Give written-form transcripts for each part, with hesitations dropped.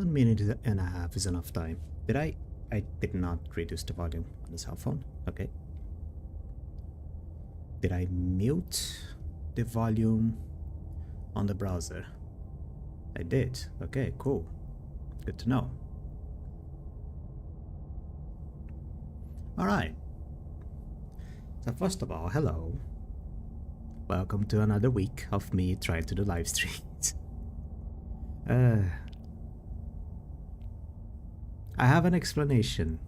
1 minute and a half is enough time. I did not reduce the volume on the cell phone. Okay. Did I mute the volume on the browser? I did. Okay, cool. Good to know. Alright. So first of all, hello. Welcome to another week of me trying to do live streams. I have an explanation.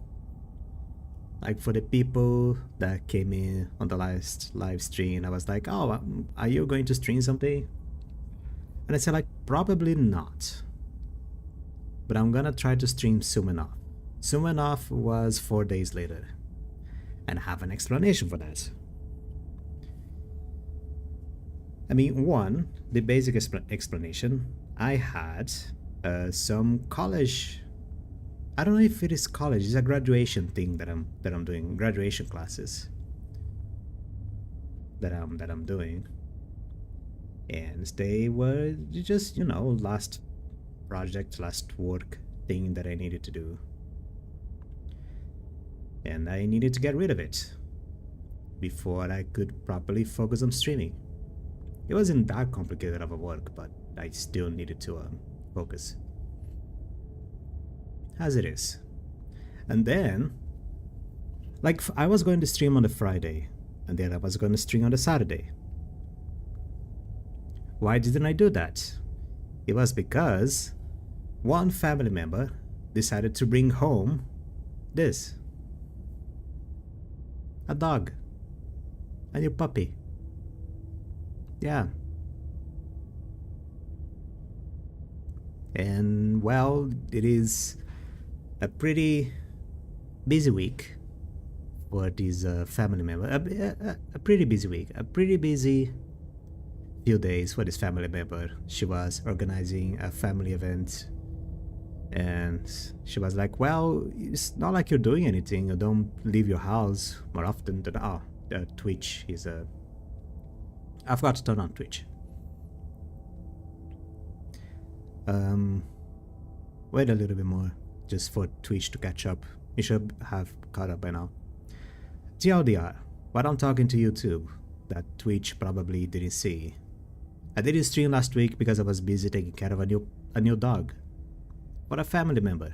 Like for the people that came in on the last live stream, I was like, oh, are you going to stream something? And I said like, probably not. But I'm gonna try to stream soon enough. Soon enough was 4 days later. And I have an explanation for that. I mean, one, the basic explanation, I had some college, I don't know if it is college, it's a graduation thing that I'm doing, graduation classes that I'm doing. And they were just, you know, last project, last work thing that I needed to do. And I needed to get rid of it before I could properly focus on streaming. It wasn't that complicated of a work, but I still needed to focus. As it is. And then, like, I was going to stream on the Friday, and then I was going to stream on the Saturday. Why didn't I do that? It was because one family member decided to bring home this. A dog. A new puppy. Yeah. And well, it is a pretty busy week for this family member. A pretty busy week. A pretty busy few days for this family member. She was organizing a family event. And she was like, well, it's not like you're doing anything. You don't leave your house more often than... Oh, Twitch is a... I forgot to turn on Twitch. Wait a little bit more just for Twitch to catch up. You should have caught up by now. TLDR, what I'm talking to YouTube that Twitch probably didn't see. I didn't stream last week because I was busy taking care of a new dog. For a family member.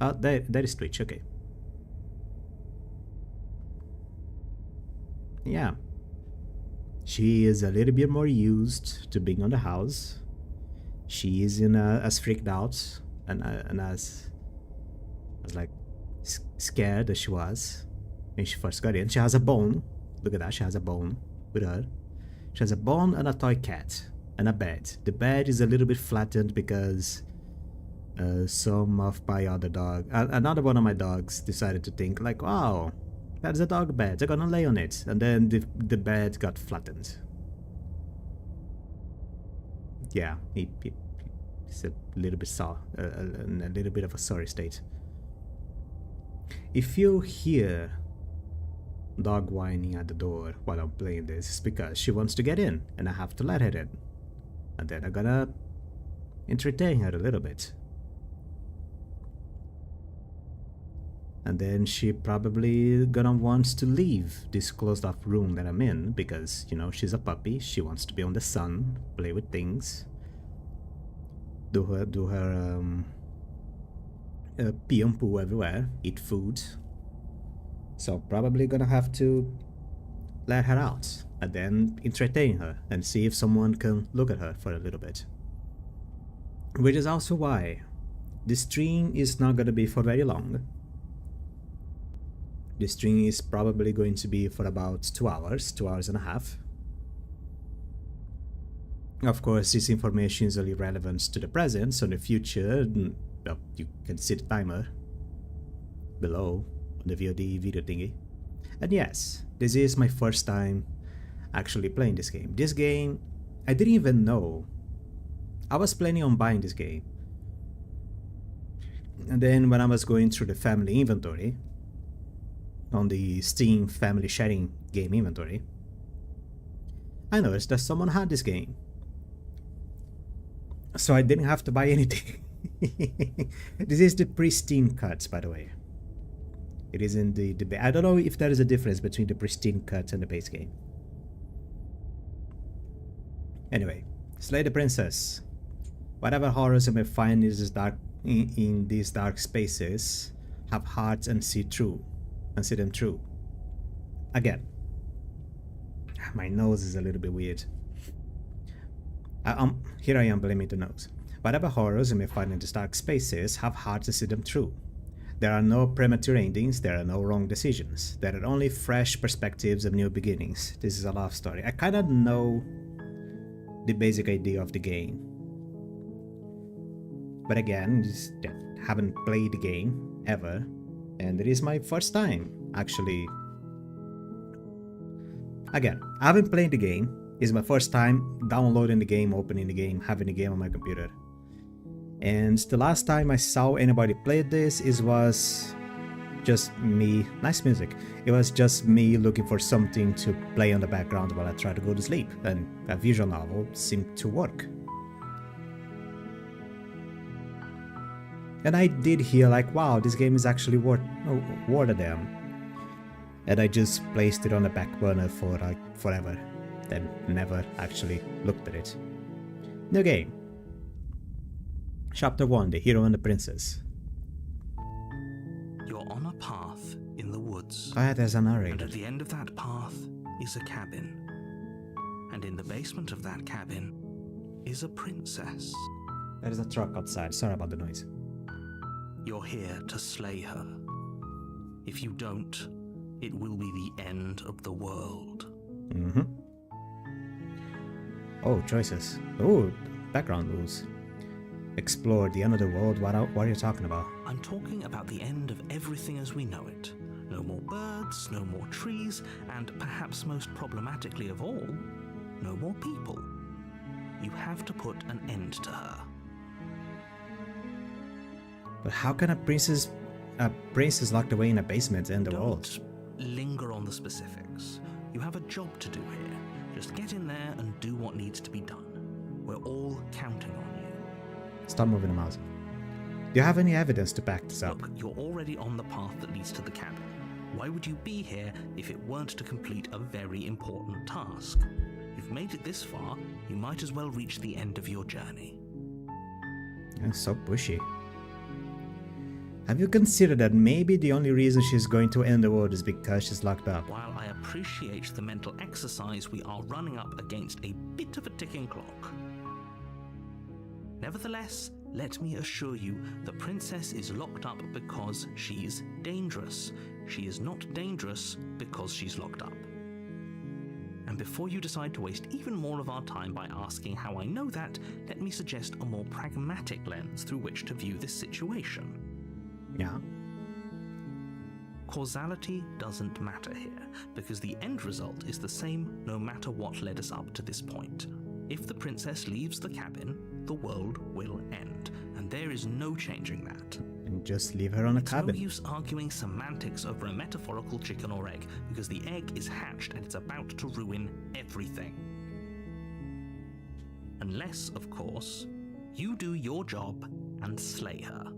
Oh, that is Twitch, okay. Yeah. She is a little bit more used to being on the house. She isn't as freaked out and as like scared as she was when she first got in. She has a bone. Look at that, she has a bone with her. She has a bone and a toy cat. And a bed. The bed is a little bit flattened because some of my other dog, another one of my dogs decided to think like, wow, that's a dog bed, they're gonna lay on it. And then the bed got flattened. Yeah, it's a little bit sore, a little bit of a sorry state. If you hear dog whining at the door while I'm playing this, it's because she wants to get in and I have to let her in. And then I'm gonna entertain her a little bit. And then she probably gonna wants to leave this closed off room that I'm in because, you know, she's a puppy. She wants to be on the sun, play with things, do her pee and poo everywhere, eat food. So probably gonna have to let her out and then entertain her and see if someone can look at her for a little bit. Which is also why the stream is not gonna be for very long. The stream is probably going to be for about 2 hours and a half. Of course, this information is only relevant to the present, so in the future, well, you can see the timer below on the VOD video thingy. And yes, this is my first time actually playing this game. This game, I didn't even know. I was planning on buying this game. And then when I was going through the family inventory, on the Steam family sharing game inventory, I noticed that someone had this game. So I didn't have to buy anything. This is the pristine cuts, by the way. It is in the I don't know if there is a difference between the pristine cuts and the base game. Anyway, slay the princess. Whatever horrors you may find in these dark spaces, have hearts and see them through. Again, my nose is a little bit weird. Here I am blaming the nose. Whatever horrors you may find in these dark spaces, have hearts to see them through. There are no premature endings, there are no wrong decisions. There are only fresh perspectives of new beginnings. This is a love story. I kind of know the basic idea of the game. But again, haven't played the game ever. And it is my first time, actually. Again, I haven't played the game. It's my first time downloading the game, opening the game, having the game on my computer. And the last time I saw anybody play this, it was just me. Nice music. It was just me looking for something to play on the background while I try to go to sleep, and a visual novel seemed to work. And I did hear like, wow, this game is actually worth a damn. And I just placed it on the back burner for like forever, then never actually looked at it. New game. Chapter 1, The Hero and the Princess. You're on a path in the woods. Oh yeah, there's a narrator. And at the end of that path is a cabin. And in the basement of that cabin is a princess. There is a truck outside. Sorry about the noise. You're here to slay her. If you don't, it will be the end of the world. Mm-hmm. Oh, choices. Oh, background rules. Explore the end of the world. What are you talking about? I'm talking about the end of everything as we know it. No more birds, no more trees, and perhaps most problematically of all, no more people. You have to put an end to her. But how can a princess locked away in a basement end the world? Don't linger on the specifics. You have a job to do here. Just get in there and do what needs to be done. We're all counting on you. Stop moving the mouse. Do you have any evidence to back this up? Look, you're already on the path that leads to the cabin. Why would you be here if it weren't to complete a very important task? You've made it this far, you might as well reach the end of your journey. That's so pushy. Have you considered that maybe the only reason she's going to end the world is because she's locked up? While I appreciate the mental exercise, we are running up against a bit of a ticking clock. Nevertheless, let me assure you, the princess is locked up because she's dangerous. She is not dangerous because she's locked up. And before you decide to waste even more of our time by asking how I know that, let me suggest a more pragmatic lens through which to view this situation. Yeah. Causality doesn't matter here, because the end result is the same no matter what led us up to this point. If the princess leaves the cabin, the world will end, and there is no changing that. And just leave her on a cabin. It's no use arguing semantics over a metaphorical chicken or egg, because the egg is hatched and it's about to ruin everything. Unless, of course, you do your job and slay her.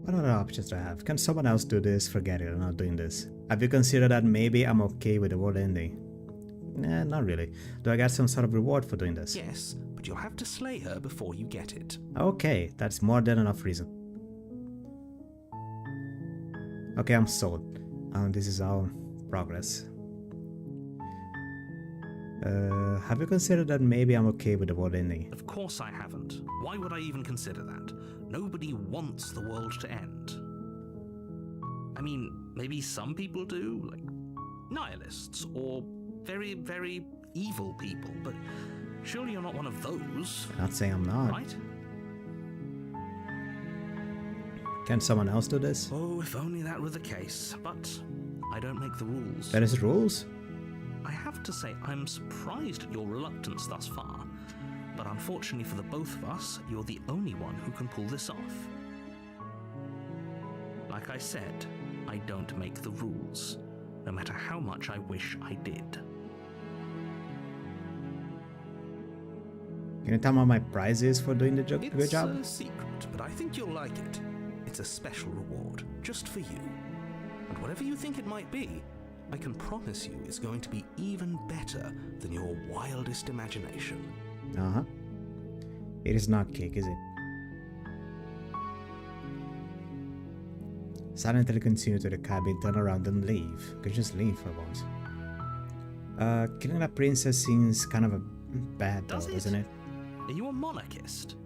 What other options do I have? Can someone else do this? Forget it, I'm not doing this. Have you considered that maybe I'm okay with the world ending? Nah, not really. Do I get some sort of reward for doing this? Yes, but you'll have to slay her before you get it. Okay, that's more than enough reason. Okay, I'm sold. This is our progress. Have you considered that maybe I'm okay with the world ending? Of course I haven't. Why would I even consider that? Nobody wants the world to end. I mean, maybe some people do, like nihilists, or very, very evil people, but surely you're not one of those. I'm not saying I'm not. Right? Can someone else do this? Oh, if only that were the case, but I don't make the rules. There is rules? I have to say I'm surprised at your reluctance thus far, but unfortunately for the both of us, you're the only one who can pull this off. Like I said, I don't make the rules, no matter how much I wish I did. Can you tell me what my prize is for doing the good It's job? a secret, but I think you'll like it. It's a special reward, just for you. And whatever you think it might be, I can promise you it's going to be even better than your wildest imagination. Uh-huh. It is not cake, is it? Silently continue to the cabin, turn around and leave. Could just leave for once. Killing a princess seems kind of a bad though, doesn't it? Are you a monarchist?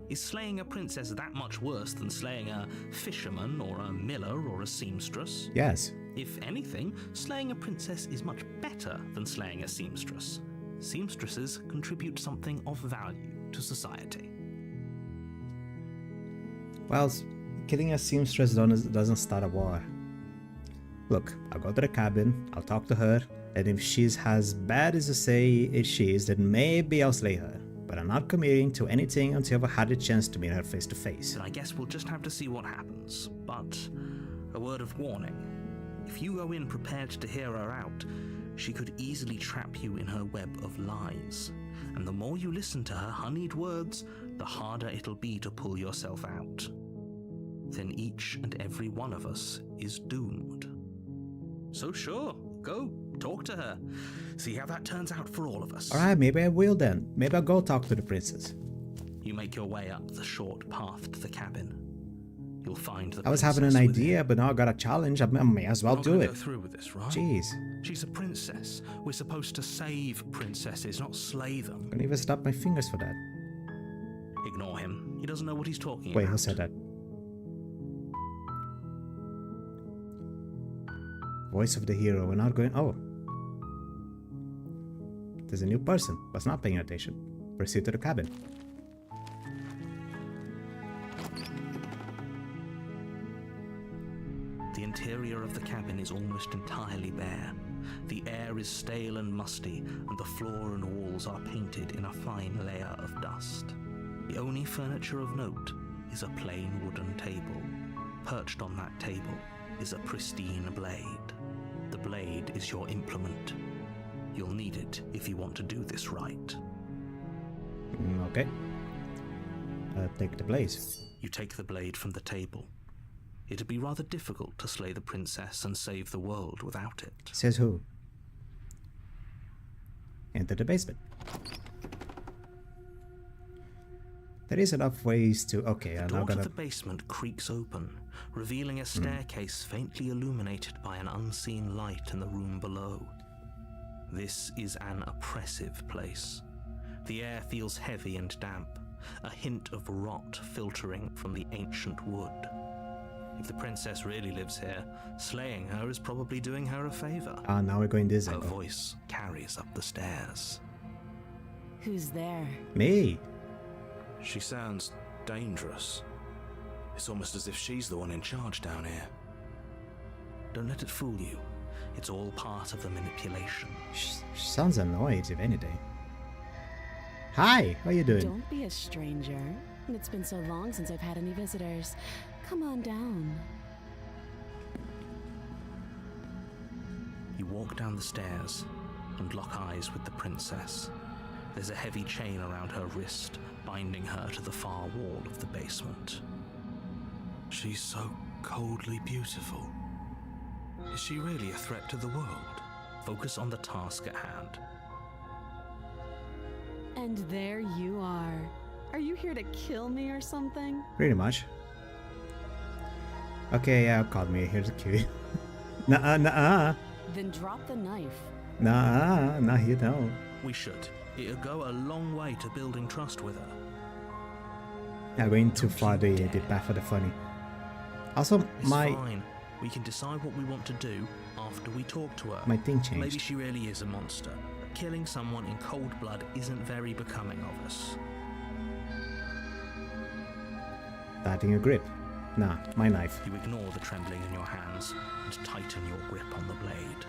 Is slaying a princess that much worse than slaying a fisherman or a miller or a seamstress? Yes. If anything, slaying a princess is much better than slaying a seamstress. Seamstresses contribute something of value to society. Well, killing a seamstress doesn't start a war. Look, I'll go to the cabin, I'll talk to her, and if she's as bad as you say she is, then maybe I'll slay her. But I'm not committing to anything until I've had the chance to meet her face to face. Then I guess we'll just have to see what happens. But a word of warning. If you go in prepared to hear her out, she could easily trap you in her web of lies. And the more you listen to her honeyed words, the harder it'll be to pull yourself out. Then each and every one of us is doomed. So sure, go, talk to her. See how that turns out for all of us. Alright, maybe I will then. Maybe I'll go talk to the princess. You make your way up the short path to the cabin. You'll find the I was having an idea, but now I got a challenge. I may as well do it. Go through with this, right? Jeez. She's a princess. We're supposed to save princesses, not slay them. Couldn't even snap my fingers for that. Ignore him. He doesn't know what he's talking Wait, about. who said that? Voice of the hero. We're not going. Oh. There's a new person. Was not paying attention. Proceed to the cabin. The interior of the cabin is almost entirely bare. The air is stale and musty, and the floor and walls are painted in a fine layer of dust. The only furniture of note is a plain wooden table. Perched on that table is a pristine blade. The blade is your implement. You'll need it if you want to do this right. Okay. Take the blade. You take the blade from the table. It'd be rather difficult to slay the princess and save the world without it. Says who? Enter the basement. There is enough ways to... Okay, I'm The now door to gonna... the basement creaks open, revealing a staircase faintly illuminated by an unseen light in the room below. This is an oppressive place. The air feels heavy and damp, a hint of rot filtering from the ancient wood. If the princess really lives here, slaying her is probably doing her a favor. Ah, now we're going this Her angle. voice carries up the stairs. Who's there? Me! She sounds dangerous. It's almost as if she's the one in charge down here. Don't let it fool you. It's all part of the manipulation. She sounds annoyed, if anything. Hi, how you doing? Don't be a stranger. It's been so long since I've had any visitors. Come on down. You walk down the stairs and lock eyes with the princess. There's a heavy chain around her wrist, binding her to the far wall of the basement. She's so coldly beautiful. Is she really a threat to the world? Focus on the task at hand. And there you are. Are you here to kill me or something? Pretty much. Okay, yeah, called me here to kill you. Nuh-uh, nuh-uh. Then drop the knife. Nuh-uh, not here, no. We should. It'll go a long way to building trust with her. Yeah, going too far the path of the funny. Also, It's my fine. We can decide what we want to do after we talk to her. my thing changed. Maybe she really is a monster, but killing someone in cold blood isn't very becoming of us. Tightening your grip. Nah, my knife. You ignore the trembling in your hands and tighten your grip on the blade.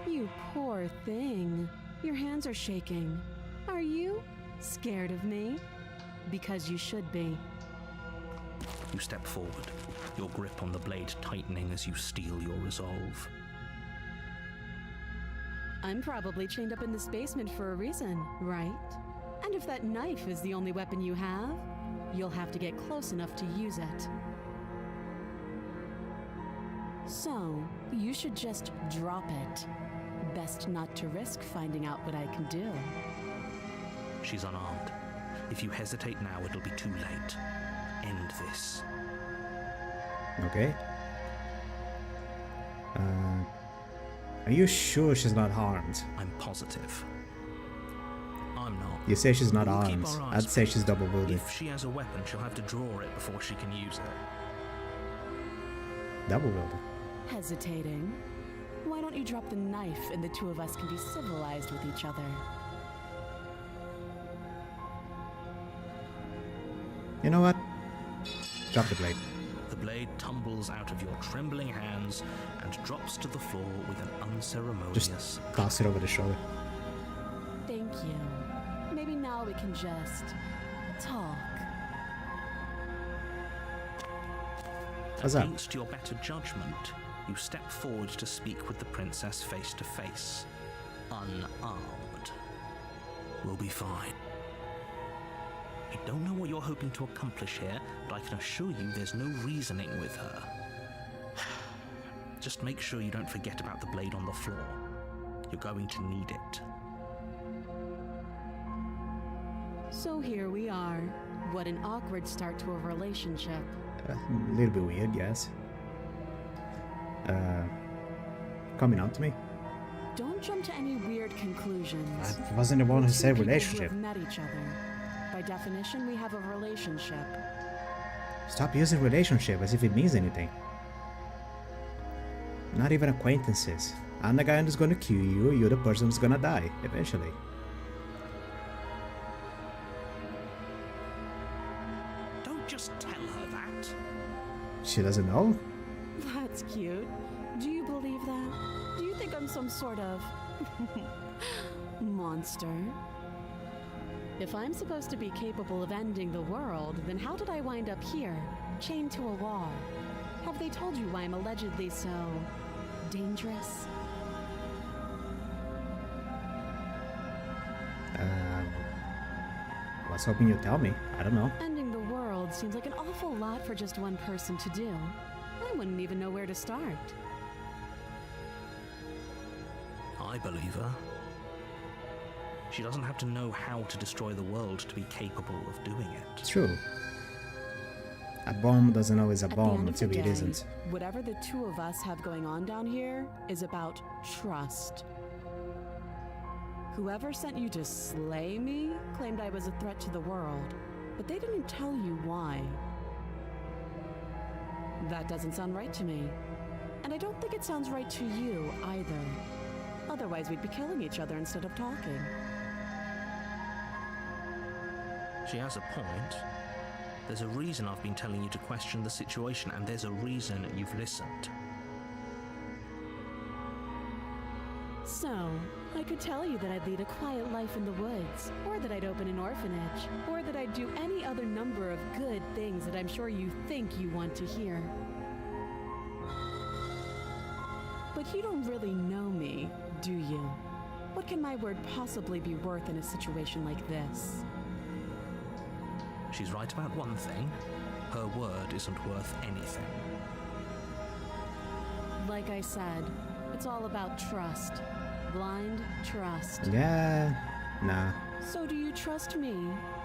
You poor thing. Your hands are shaking. Are you scared of me? Because you should be. You step forward, your grip on the blade tightening as you steel your resolve. I'm probably chained up in this basement for a reason, right? And if that knife is the only weapon you have, you'll have to get close enough to use it. So, you should just drop it. Best not to risk finding out what I can do. She's unarmed. If you hesitate now, it'll be too late. End this. Okay. Are you sure she's not harmed? I'm positive. I'm not. You say she's not We'll keep armed. our eyes I'd say she's peeled. double-wielded. If she has a weapon, she'll have to draw it before she can use it. Double-wielded. Hesitating? Why don't you drop the knife and the two of us can be civilized with each other? You know what? Drop the blade. The blade tumbles out of your trembling hands and drops to the floor with an unceremonious... Just toss it over the shoulder. Thank you. Maybe now we can just talk. What's up? Against your better judgment, you step forward to speak with the princess face to face. Unarmed. We'll be fine. I don't know what you're hoping to accomplish here, but I can assure you there's no reasoning with her. Just make sure you don't forget about the blade on the floor. You're going to need it. So here we are. What an awkward start to a relationship. A little bit weird, yes. Coming on to me? Don't jump to any weird conclusions. I wasn't the one who We're said two people relationship. who have met each other. By definition, we have a relationship. Stop using relationship as if it means anything. Not even acquaintances. I'm the guy who's gonna kill you, you're the person who's gonna die, eventually. Don't just tell her that. She doesn't know? That's cute. Do you believe that? Do you think I'm some sort of monster? If I'm supposed to be capable of ending the world, then how did I wind up here, chained to a wall? Have they told you why I'm allegedly so dangerous? I was hoping you'd tell me. I don't know. Ending the world seems like an awful lot for just one person to do. I wouldn't even know where to start. I believe her. She doesn't have to know how to destroy the world to be capable of doing it. True. A bomb doesn't always a At the bomb end of the until it day, isn't. whatever the two of us have going on down here is about trust. Whoever sent you to slay me claimed I was a threat to the world, but they didn't tell you why. That doesn't sound right to me. And I don't think it sounds right to you either. Otherwise, we'd be killing each other instead of talking. She has a point. There's a reason I've been telling you to question the situation, and there's a reason you've listened. So, I could tell you that I'd lead a quiet life in the woods, or that I'd open an orphanage, or that I'd do any other number of good things that I'm sure you think you want to hear. But you don't really know me, do you? What can my word possibly be worth in a situation like this? She's right about one thing. Her word isn't worth anything. Like I said, it's all about trust. Blind trust. Yeah, nah. So do you trust me,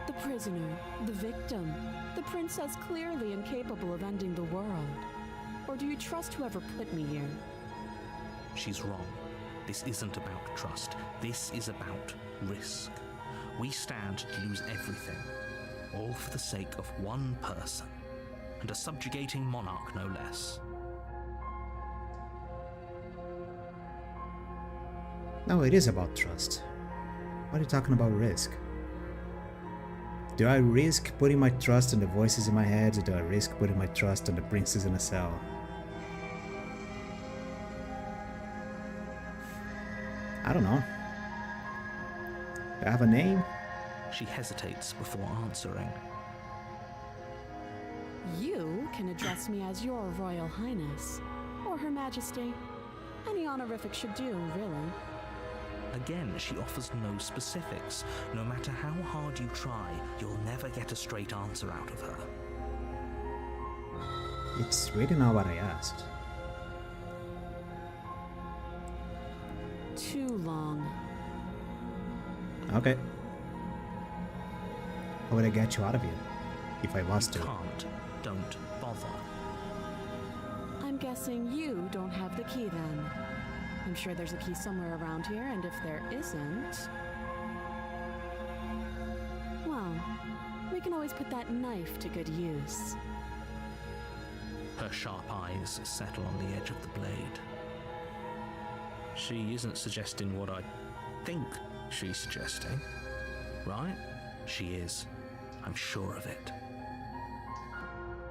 the prisoner, the victim, the princess clearly incapable of ending the world? Or do you trust whoever put me here? She's wrong. This isn't about trust. This is about risk. We stand to lose everything, all for the sake of one person, and a subjugating monarch no less. No, it is about trust. What are you talking about risk? Do I risk putting my trust in the voices in my head, or do I risk putting my trust in the princess in a cell? I don't know. Do I have a name? She hesitates before answering. You can address me as your Royal Highness, or Her Majesty. Any honorific should do, really. Again, she offers no specifics. No matter how hard you try, you'll never get a straight answer out of her. It's really not what I asked. Too long. Okay. How would I get you out of here? If I was to. Can't. Don't bother. I'm guessing you don't have the key then. I'm sure there's a key somewhere around here, and if there isn't... well, we can always put that knife to good use. Her sharp eyes settle on the edge of the blade. She isn't suggesting what I think she's suggesting, right? She is. I'm sure of it.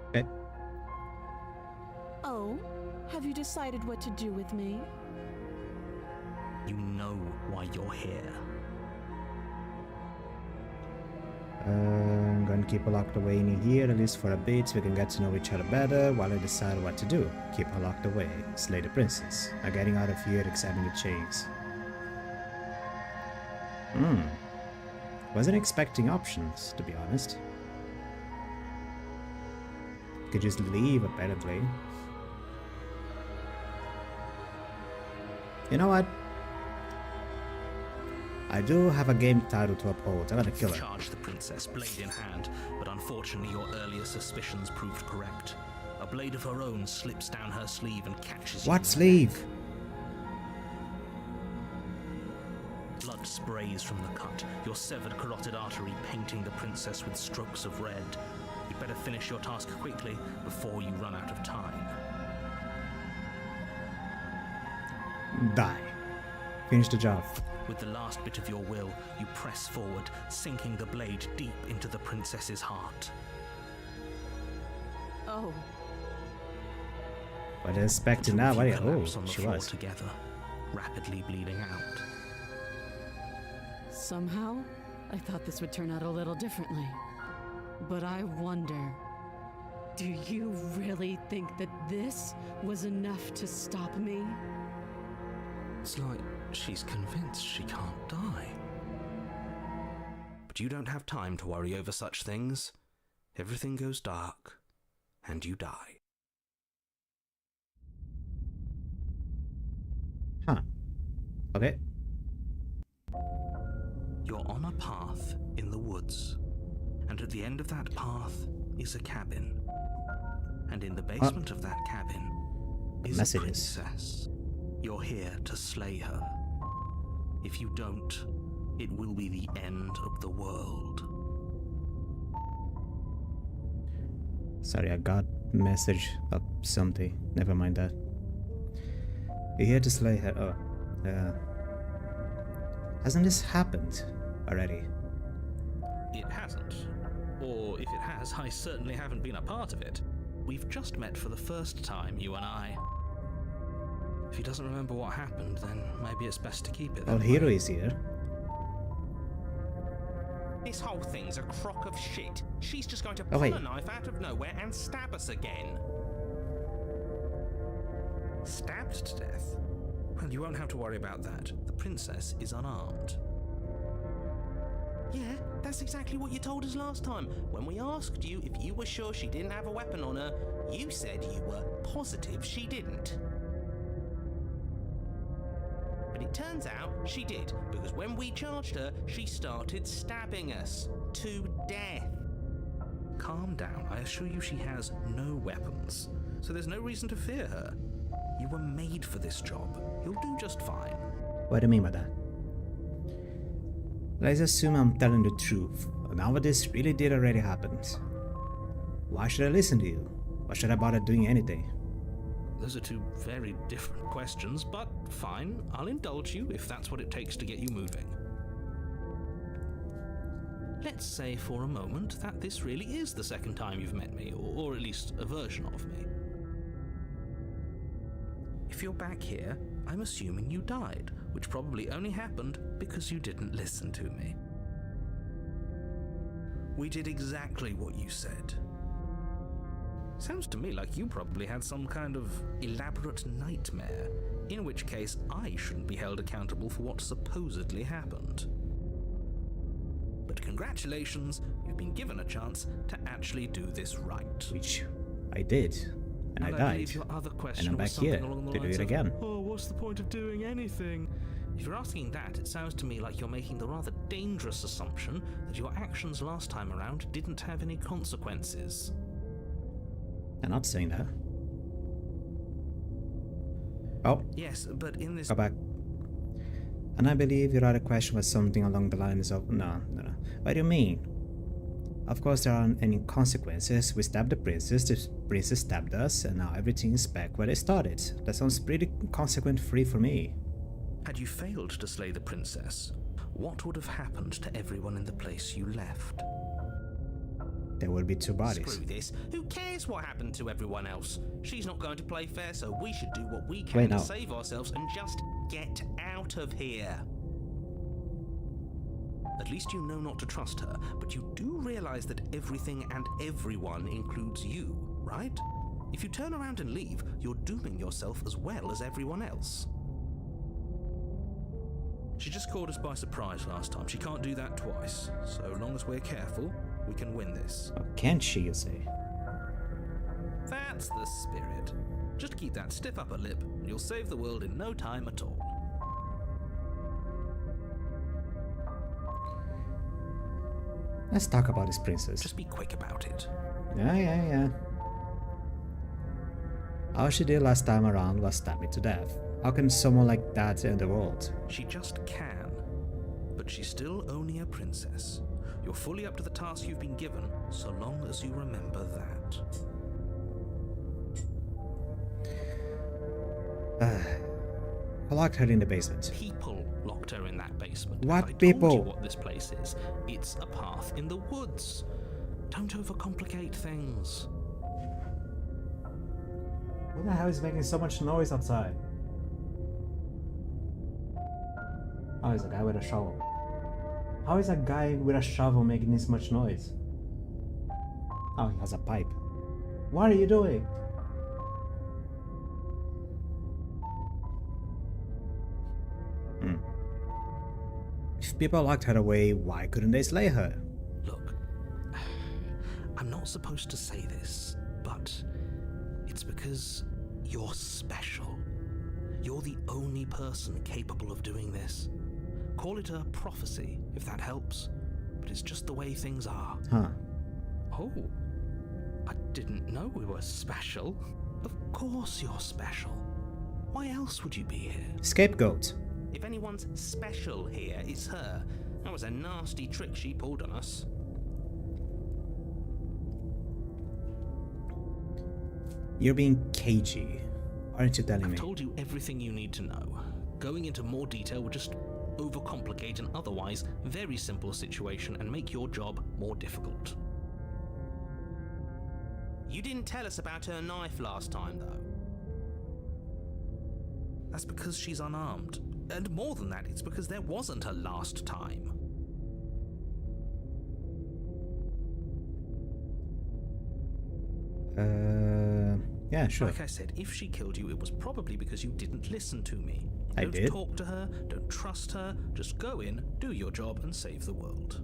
Okay. Oh, have you decided what to do with me? You know why you're here. I'm gonna keep her locked away in here, at least for a bit, so we can get to know each other better while I decide what to do. Keep her locked away, slay the princess. Not getting out of here except in the chains. Wasn't expecting options, to be honest. Could just leave, apparently. You know what? I do have a game title to uphold. I'm gonna kill her. Charge the princess, blade in hand, but unfortunately your earlier suspicions proved correct. A blade of her own slips down her sleeve and catches you. What sleeve? Blood sprays from the cut, your severed carotid artery painting the princess with strokes of red. You'd better finish your task quickly before you run out of time. Die. Finish the job. With the last bit of your will, you press forward, sinking the blade deep into the princess's heart. Oh, What I expected now? What? You Oh, collapse on the she floor was. together, rapidly bleeding out. somehow I thought this would turn out a little differently. But I wonder, do you really think that this was enough to stop me? It's like she's convinced she can't die. But you don't have time to worry over such things. Everything goes dark, and you die. Huh. Okay. You're on a path in the woods, and at the end of that path is a cabin. And in the basement of that cabin is a Messages. princess. You're here to slay her. If you don't, it will be the end of the world. Sorry, I got message of something. Never mind that. You're here to slay her. Oh. Hasn't this happened already? It hasn't. Or if it has, I certainly haven't been a part of it. We've just met for the first time, you and I. If he doesn't remember what happened, then maybe it's best to keep it that Well, way. Hero is here. This whole thing's a crock of shit. She's just going to Oh, pull wait. a knife out of nowhere and stab us again. Stabbed to death? Well, you won't have to worry about that. The princess is unarmed. Yeah, that's exactly what you told us last time. When we asked you if you were sure she didn't have a weapon on her, you said you were positive she didn't. But it turns out she did, because when we charged her, she started stabbing us to death. Calm down. I assure you she has no weapons. So there's no reason to fear her. You were made for this job. You'll do just fine. What do you mean by that? Let's assume I'm telling the truth. Now that this really did already happen. Why should I listen to you? Why should I bother doing anything? Those are two very different questions, but fine. I'll indulge you if that's what it takes to get you moving. Let's say for a moment that this really is the second time you've met me, or at least a version of me. If you're back here, I'm assuming you died, which probably only happened because you didn't listen to me. We did exactly what you said. Sounds to me like you probably had some kind of elaborate nightmare. in which case I shouldn't be held accountable for what supposedly happened. But congratulations, you've been given a chance to actually do this right. Which I did, and I died. believe your other question And I'm back was something here along the to do lines it of, again. oh, what's the point of doing anything? If you're asking that, it sounds to me like you're making the rather dangerous assumption that your actions last time around didn't have any consequences. I'm not saying that. Oh, Yes, but in this... go back. And I believe your other question was something along the lines of, no. What do you mean? Of course there aren't any consequences. We stabbed the princess stabbed us, and now everything is back where it started. That sounds pretty consequence-free for me. Had you failed to slay the princess, what would have happened to everyone in the place you left? There would be 2 bodies. Screw this. Who cares what happened to everyone else? She's not going to play fair, so we should do what we can Wait, to no. save ourselves and just get out of here. At least you know not to trust her, but you do realize that everything and everyone includes you, right? If you turn around and leave, you're dooming yourself as well as everyone else. She just caught us by surprise last time. She can't do that twice. So long as we're careful, we can win this. Oh, can't she, you say? That's the spirit. Just keep that stiff upper lip, and you'll save the world in no time at all. Let's talk about this princess. Just be quick about it. Yeah. All she did last time around was stab me to death. How can someone like that end the world? She just can. But she's still only a princess. You're fully up to the task you've been given, so long as you remember that. I locked her in the basement. People locked her in that basement. What I told people? you what this place is. It's a path in the woods. Don't overcomplicate things. Who the hell is making so much noise outside? Oh, it's a guy with a shovel. How is a guy with a shovel making this much noise? Oh, he has a pipe. What are you doing? If people locked her away, why couldn't they slay her? Look, I'm not supposed to say this, but it's because you're special. You're the only person capable of doing this. Call it a prophecy, if that helps, but it's just the way things are. Huh. Oh, I didn't know we were special. Of course you're special. Why else would you be here? Scapegoat. If anyone's special here, it's her. That was a nasty trick she pulled on us. You're being cagey. Aren't you telling I've me? told you everything you need to know. Going into more detail would just overcomplicate an otherwise very simple situation and make your job more difficult. You didn't tell us about her knife last time, though. That's because she's unarmed. And more than that, it's because there wasn't a last time. Yeah, sure. Like I said, if she killed you, it was probably because you didn't listen to me. I Don't did. talk to her, don't trust her, just go in, do your job, and save the world.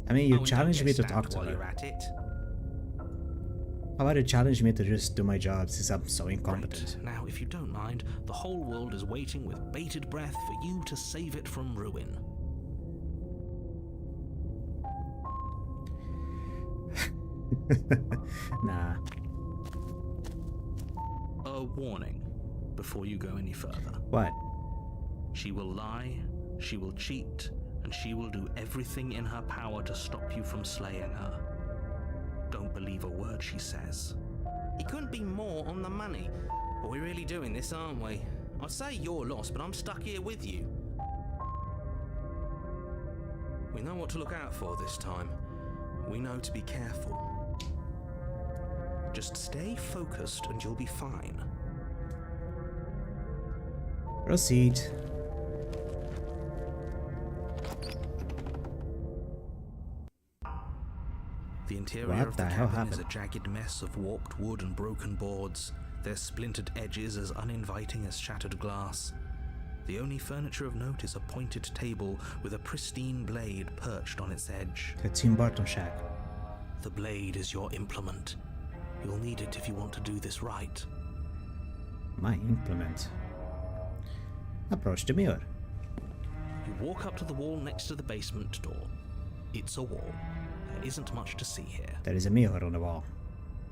I mean, you Oh, and don't challenged get me to stabbed talk to while her. you're at it. How about you challenge me to just do my job since I'm so incompetent? Right. Now, if you don't mind, the whole world is waiting with bated breath for you to save it from ruin. Nah. A warning before you go any further. What? She will lie, she will cheat, and she will do everything in her power to stop you from slaying her. Don't believe a word she says. It couldn't be more on the money. But we're really doing this, aren't we? I'd say you're lost, but I'm stuck here with you. We know what to look out for this time. We know to be careful. Just stay focused and you'll be fine. Proceed. The interior What of the the hell cabin is happened? a jagged mess of warped wood and broken boards. their splintered edges as uninviting as shattered glass. The only furniture of note is a pointed table with a pristine blade perched on its edge. The Tim Burton shack. The blade is your implement. You'll need it if you want to do this right. My implement. Approach the mirror. You walk up to the wall next to the basement door. It's a wall. There isn't much to see here. There is a mirror on the wall.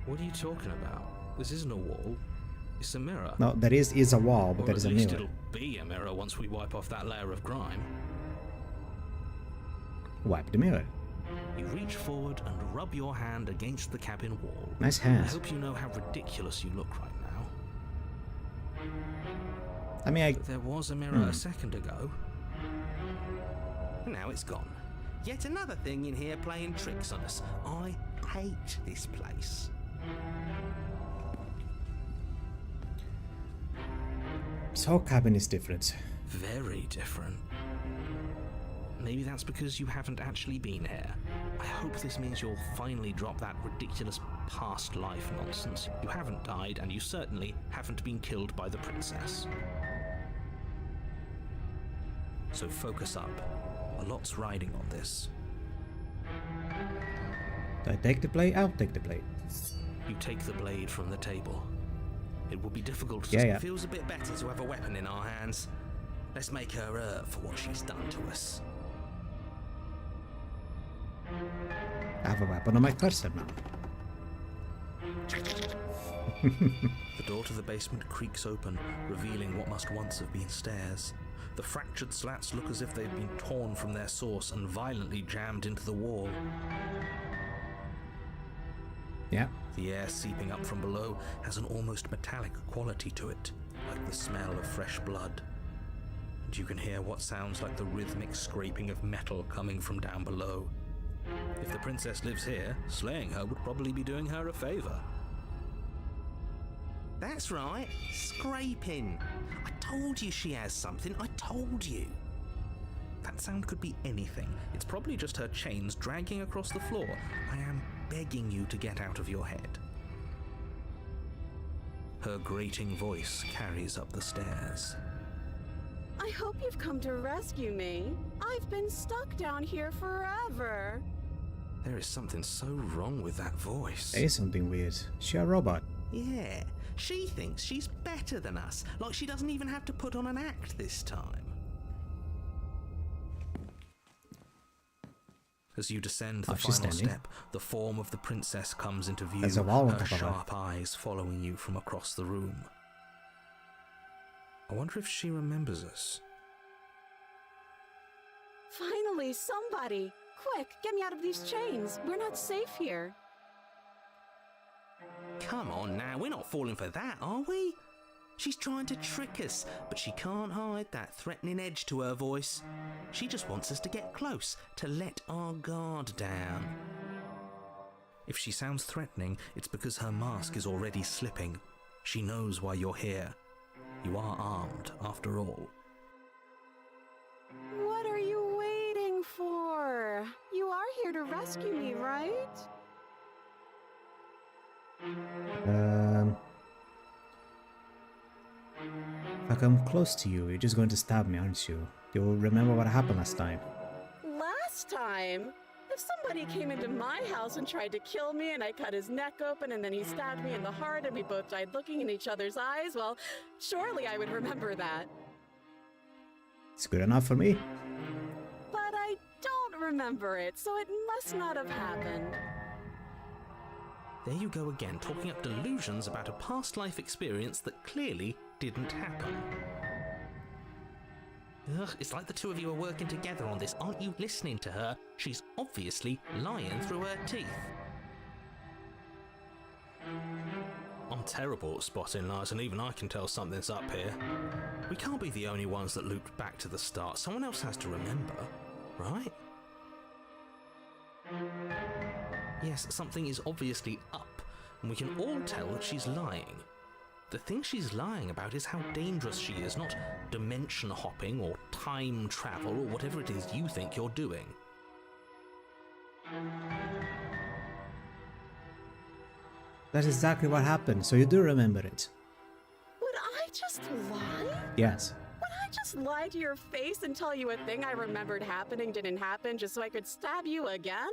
What are you talking about? This isn't a wall. It's a mirror. No, there is a wall, but Or there is a at least mirror. it'll be a mirror once we wipe off that layer of grime. Wipe the mirror. You reach forward and rub your hand against the cabin wall. Nice I hands. hope you know how ridiculous you look right now. I mean, There was a mirror a second ago. Now it's gone. Yet another thing in here playing tricks on us. I hate this place. this whole cabin is different. Very different. Maybe that's because you haven't actually been here. I hope this means you'll finally drop that ridiculous past life nonsense. You haven't died, and you certainly haven't been killed by the princess. So focus up. A lot's riding on this. Do I take the blade? I'll take the blade. You take the blade from the table. It will be difficult. Yeah. It feels a bit better to have a weapon in our hands. Let's make her hurt for what she's done to us. I have a weapon on my person now. The door to the basement creaks open, revealing what must once have been stairs. The fractured slats look as if they've been torn from their source and violently jammed into the wall. Yeah. The air seeping up from below has an almost metallic quality to it, like the smell of fresh blood. And you can hear what sounds like the rhythmic scraping of metal coming from down below. If the princess lives here, slaying her would probably be doing her a favor. That's right, scraping. I told you she has something, I told you. That sound could be anything. It's probably just her chains dragging across the floor. I am begging you to get out of your head. Her grating voice carries up the stairs. I hope you've come to rescue me. I've been stuck down here forever. There is something so wrong with that voice. There is something weird. She a robot. Yeah, she thinks she's better than us, like she doesn't even have to put on an act this time. As you descend the she's final standing. step, the form of the princess comes into view, There's a wall on her top of her. sharp eyes following you from across the room. I wonder if she remembers us. Finally, somebody! Quick, get me out of these chains. We're not safe here. Come on now, we're not falling for that, are we? She's trying to trick us, but she can't hide that threatening edge to her voice. She just wants us to get close, to let our guard down. If she sounds threatening, it's because her mask is already slipping. She knows why you're here. You are armed, after all. What are you waiting for? You are here to rescue me, right? If I come close to you, you're just going to stab me, aren't you? You'll remember what happened last time. Last time? If somebody came into my house and tried to kill me and I cut his neck open and then he stabbed me in the heart and we both died looking in each other's eyes, well, surely I would remember that. It's good enough for me. But I don't remember it, so it must not have happened. There you go again, talking up delusions about a past life experience that clearly didn't happen. Ugh, it's like the two of you are working together on this. Aren't you listening to her? She's obviously lying through her teeth. I'm terrible at spotting lies, and even I can tell something's up here. We can't be the only ones that looped back to the start. Someone else has to remember, right? Yes, something is obviously up, and we can all tell that she's lying. The thing she's lying about is how dangerous she is, not dimension hopping or time travel or whatever it is you think you're doing. That's exactly what happened, so you do remember it. just lie? Yes. Would I just lie to your face and tell you a thing I remembered happening didn't happen just so I could stab you again?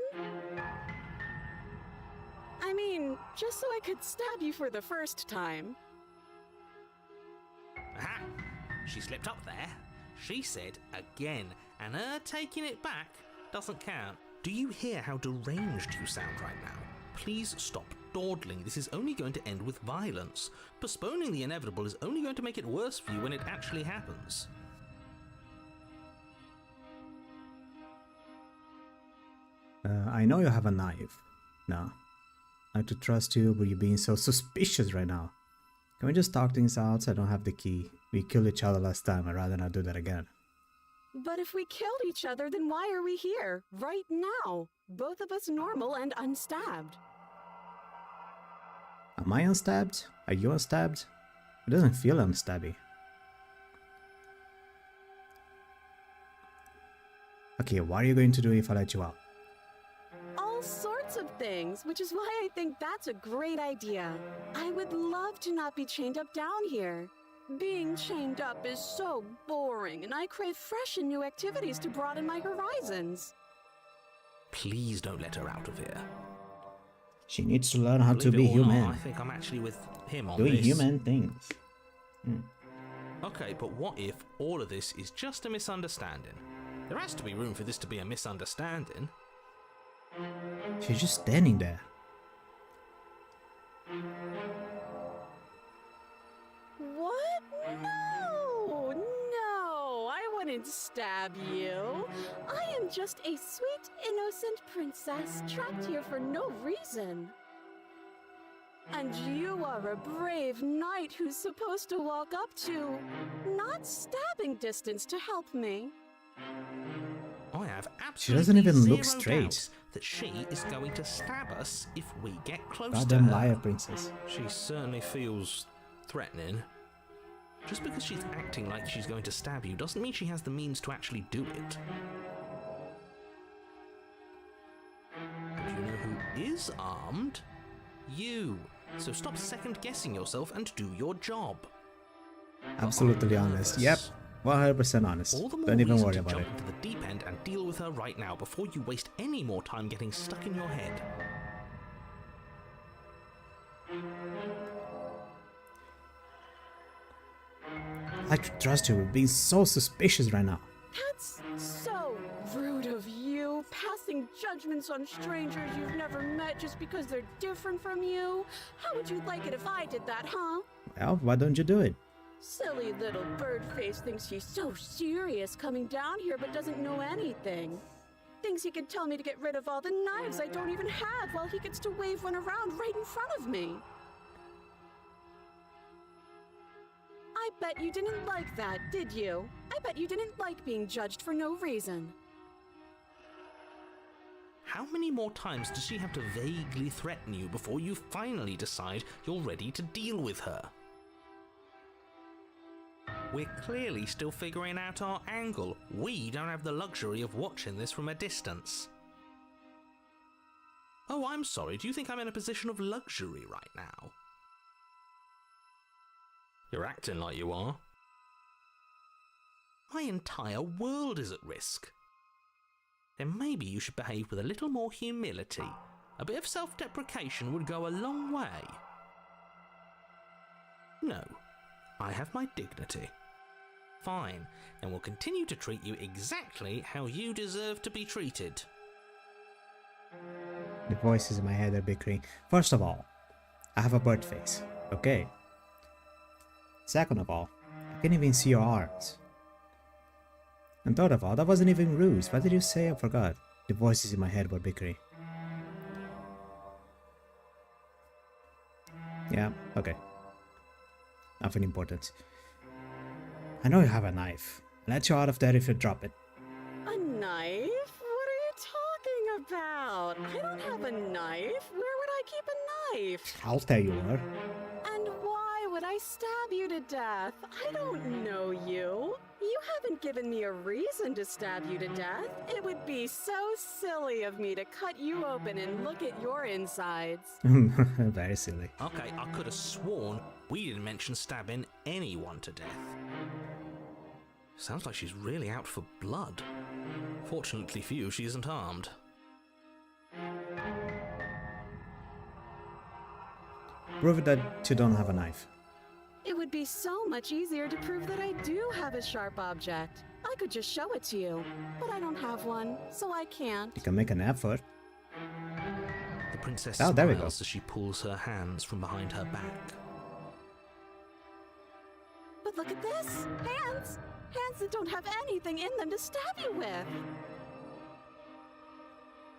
I mean, just so I could stab you for the first time. Aha! She slipped up there. She said again, and her taking it back doesn't count. Do you hear how deranged you sound right now? Please stop dawdling. This is only going to end with violence. Postponing the inevitable is only going to make it worse for you when it actually happens. I know you have a knife. No. I have to trust you, but you're being so suspicious right now. Can we just talk things out? I don't have the key. We killed each other last time. I'd rather not do that again. But if we killed each other, then why are we here, right now? Both of us normal and unstabbed. Am I unstabbed? Are you unstabbed? It doesn't feel unstabby. Okay, what are you going to do if I let you out? All sorts of things, which is why I think that's a great idea. I would love to not be chained up down here. Being chained up is so boring, and I crave fresh and new activities to broaden my horizons. Please don't let her out of here. She needs to learn how to Believe be it or not, human. I think I'm actually with him on Doing this. human things. Okay, but what if all of this is just a misunderstanding? There has to be room for this to be a misunderstanding. She's just standing there. What? No! No! I wouldn't stab you. I am just a sweet, innocent princess trapped here for no reason. And you are a brave knight who's supposed to walk up to not stabbing distance to help me. I have absolutely She doesn't even look zero straight. doubts that she is going to stab us if we get close to Goddamn her. liar, princess. She certainly feels threatening. Just because she's acting like she's going to stab you doesn't mean she has the means to actually do it. And you know who is armed? You. So stop second-guessing yourself and do your job. Absolutely honest. Yep. 100% honest. All the more Don't even reason worry to about jump it. into the deep end and deal with her right now before you waste any more time getting stuck in your head. I trust you. We're being so suspicious right now. That's so rude of you, passing judgments on strangers you've never met just because they're different from you. How would you like it if I did that, huh? Well, why don't you do it? Silly little bird face thinks he's so serious coming down here but doesn't know anything. Thinks he can tell me to get rid of all the knives I don't even have while he gets to wave one around right in front of me. I bet you didn't like that, did you? I bet you didn't like being judged for no reason. How many more times does she have to vaguely threaten you before you finally decide you're ready to deal with her? We're clearly still figuring out our angle. We don't have the luxury of watching this from a distance. Oh, I'm sorry. Do you think I'm in a position of luxury right now? You're acting like you are. My entire world is at risk. Then maybe you should behave with a little more humility. A bit of self-deprecation would go a long way. No, I have my dignity. Fine, then we'll continue to treat you exactly how you deserve to be treated. The voices in my head are bickering. First of all, I have a bird face. Okay. Second of all, I can't even see your arms. And third of all, that wasn't even rude. What did you say? I forgot. The voices in my head were bickering. Yeah, okay. Nothing important. I know you have a knife. I'll let you out of there if you drop it. A knife? What are you talking about? I don't have a knife. Where would I keep a knife? I'll tell you where. And why would I stab you to death? I don't know you. You haven't given me a reason to stab you to death. It would be so silly of me to cut you open and look at your insides. Very silly. Okay, I could have sworn We didn't mention stabbing anyone to death. Sounds like she's really out for blood. Fortunately for you, she isn't armed. Prove it that you don't have a knife. It would be so much easier to prove that I do have a sharp object. I could just show it to you, but I don't have one, so I can't. You can make an effort. The princess Oh, there we go. smiles as she pulls her hands from behind her back. But look at this! Hands! Hands that don't have anything in them to stab you with!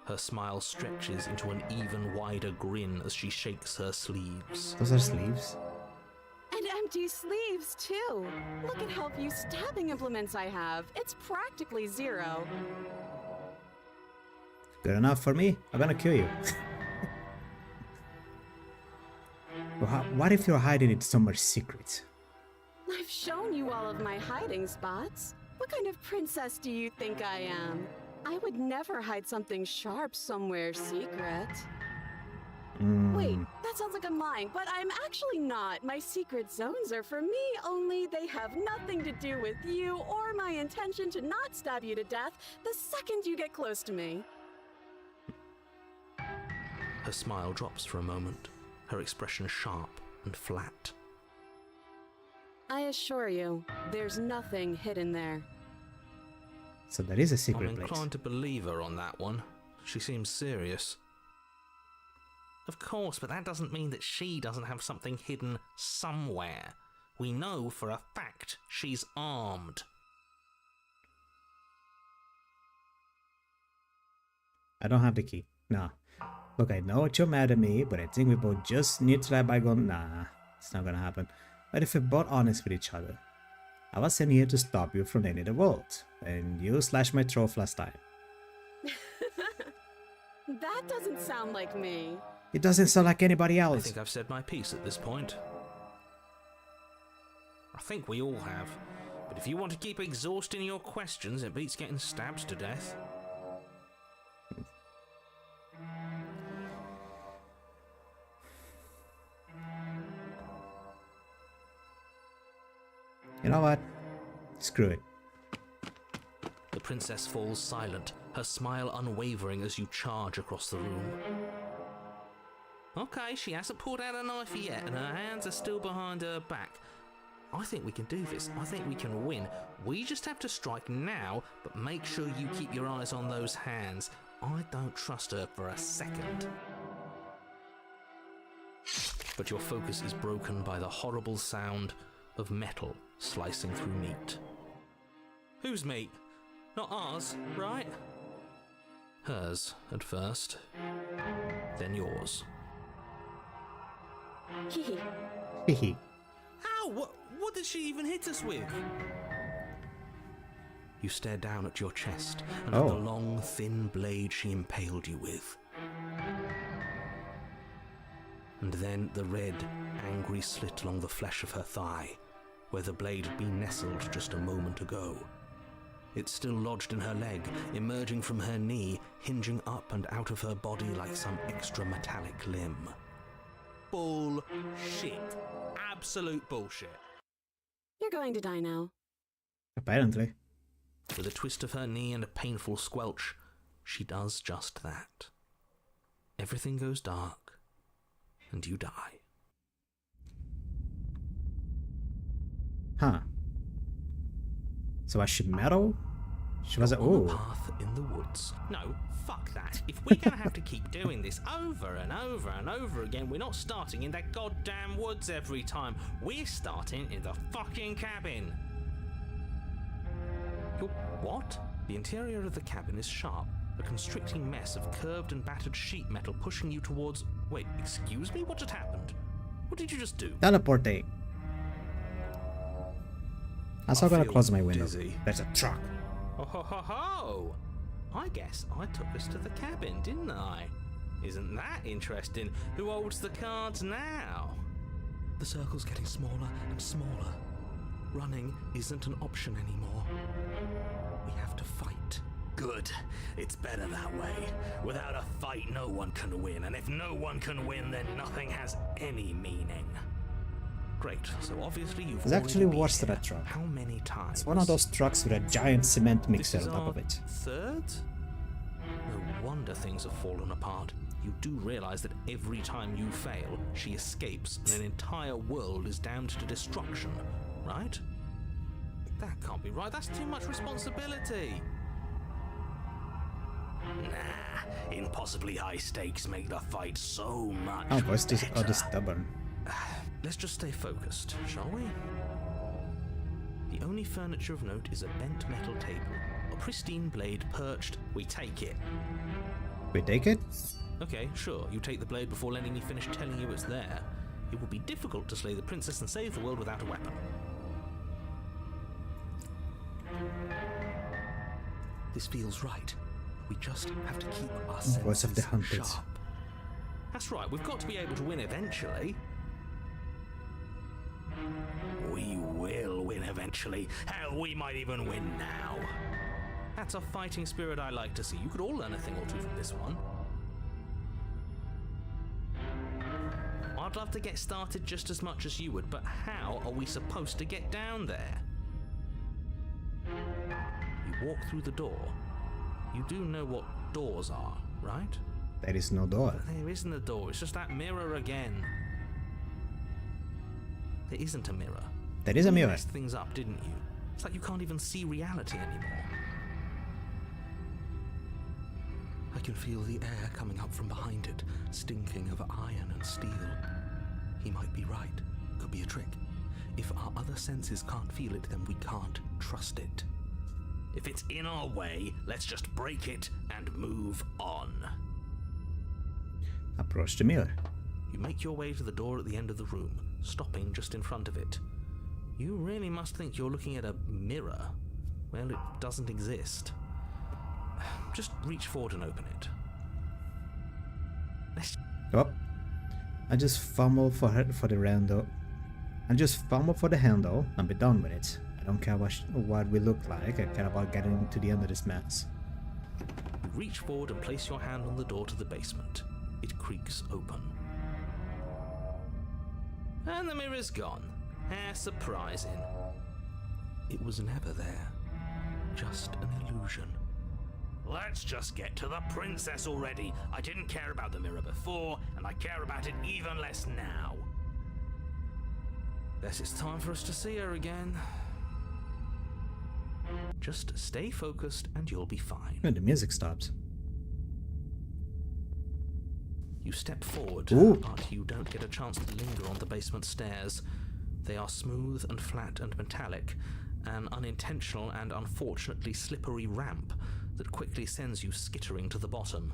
Her smile stretches into an even wider grin as she shakes her sleeves. Those are sleeves. And empty sleeves, too! Look at how few stabbing implements I have. It's practically zero. Good enough for me. I'm gonna kill you. Well, what if you're hiding it somewhere secret? I've shown you all of my hiding spots. What kind of princess do you think I am? I would never hide something sharp somewhere secret. Wait, that sounds like I'm lying, but I'm actually not. My secret zones are for me, only they have nothing to do with you or my intention to not stab you to death the second you get close to me. Her smile drops for a moment, her expression sharp and flat. I assure you, there's nothing hidden there. So there is a I'm secret place. inclined to believe her on that one. She seems serious. Of course, but that doesn't mean that she doesn't have something hidden somewhere. We know for a fact she's armed. I don't have the key. Nah. Look, I know what you're mad at me, but I think we both just need to let bygone. Nah, it's not gonna happen. But if we're both honest with each other, I was sent here to stop you from ending the world, and you slashed my throat last time. That doesn't sound like me. It doesn't sound like anybody I else. think I've said my piece at this point. I think we all have. But if you want to keep exhausting your questions, it beats getting stabbed to death. You know what? Screw it. The princess falls silent, her smile unwavering as you charge across the room. Okay, she hasn't pulled out a knife yet, and her hands are still behind her back. I think we can do this. I think we can win. We just have to strike now, but make sure you keep your eyes on those hands. I don't trust her for a second. But your focus is broken by the horrible sound of metal slicing through meat. Whose meat? Not ours, right? Hers at first, then yours. Hehe. Hehe. How? What did she even hit us with? You stare down at your chest and at the long, thin blade she impaled you with. And then the red, angry slit along the flesh of her thigh, where the blade had been nestled just a moment ago. It's still lodged in her leg, emerging from her knee, hinging up and out of her body like some extra metallic limb. Bullshit. Absolute bullshit. You're going to die now. Apparently. With a twist of her knee and a painful squelch, she does just that. Everything goes dark, and you die. Huh. So was she metal? She was a... On the path in the woods. No, fuck that. If we're gonna have to keep doing this over and over and over again, we're not starting in that goddamn woods every time. We're starting in the fucking cabin. What? The interior of the cabin is sharp, a constricting mess of curved and battered sheet metal pushing you towards... Wait, excuse me? What just happened? What did you just do? Teleporting. I'm still gonna feel close my window. dizzy. There's a truck. Oh ho ho ho! I guess I took us to the cabin, didn't I? Isn't that interesting? Who holds the cards now? The circle's getting smaller and smaller. Running isn't an option anymore. We have to fight. Good. It's better that way. Without a fight, no one can win, and if no one can win, then nothing has any meaning. Great. So obviously you've It's already actually been worse than here. a truck. How many times? It's one of those trucks with a giant cement This mixer is on top our of it. third? No wonder things have fallen apart. You do realize that every time you fail, she escapes and an entire world is damned to destruction, right? That can't be right. That's too much responsibility. Nah, impossibly high stakes make the fight so much Oh, what's this? Oh, better. this stubborn. Let's just stay focused, shall we? The only furniture of note is a bent metal table, a pristine blade perched. We take it. We take it? Okay, sure, you take the blade before letting me finish telling you it's there. It would be difficult to slay the princess and save the world without a weapon. This feels right. We just have to keep our senses Voice of the hunted. sharp. That's right, we've got to be able to win eventually. We will win eventually. Hell, we might even win now. That's a fighting spirit I like to see. You could all learn a thing or two from this one. I'd love to get started just as much as you would, but how are we supposed to get down there? You walk through the door. You do know what doors are, right? There is no door. There isn't a door, it's just that mirror again. There isn't a mirror. There is a You mirror. messed things up, didn't you? It's like you can't even see reality anymore. I can feel the air coming up from behind it, stinking of iron and steel. He might be right. Could be a trick. If our other senses can't feel it, then we can't trust it. If it's in our way, let's just break it and move on. Approach the mirror. You make your way to the door at the end of the room, stopping just in front of it. You really must think you're looking at a mirror. Well, it doesn't exist. Just reach forward and open it. Let's Oh. I just fumble for the handle. I just fumble for the handle and be done with it. I don't care what we look like. I care about getting to the end of this mess. reach forward and place your hand on the door to the basement. It creaks open. And the mirror's gone. How surprising. It was never there. Just an illusion. Let's just get to the princess already. I didn't care about the mirror before, and I care about it even less now. Guess it's time for us to see her again. Just stay focused and you'll be fine. And the music stops. You step forward, Ooh. but you don't get a chance to linger on the basement stairs. They are smooth and flat and metallic, an unintentional and unfortunately slippery ramp that quickly sends you skittering to the bottom.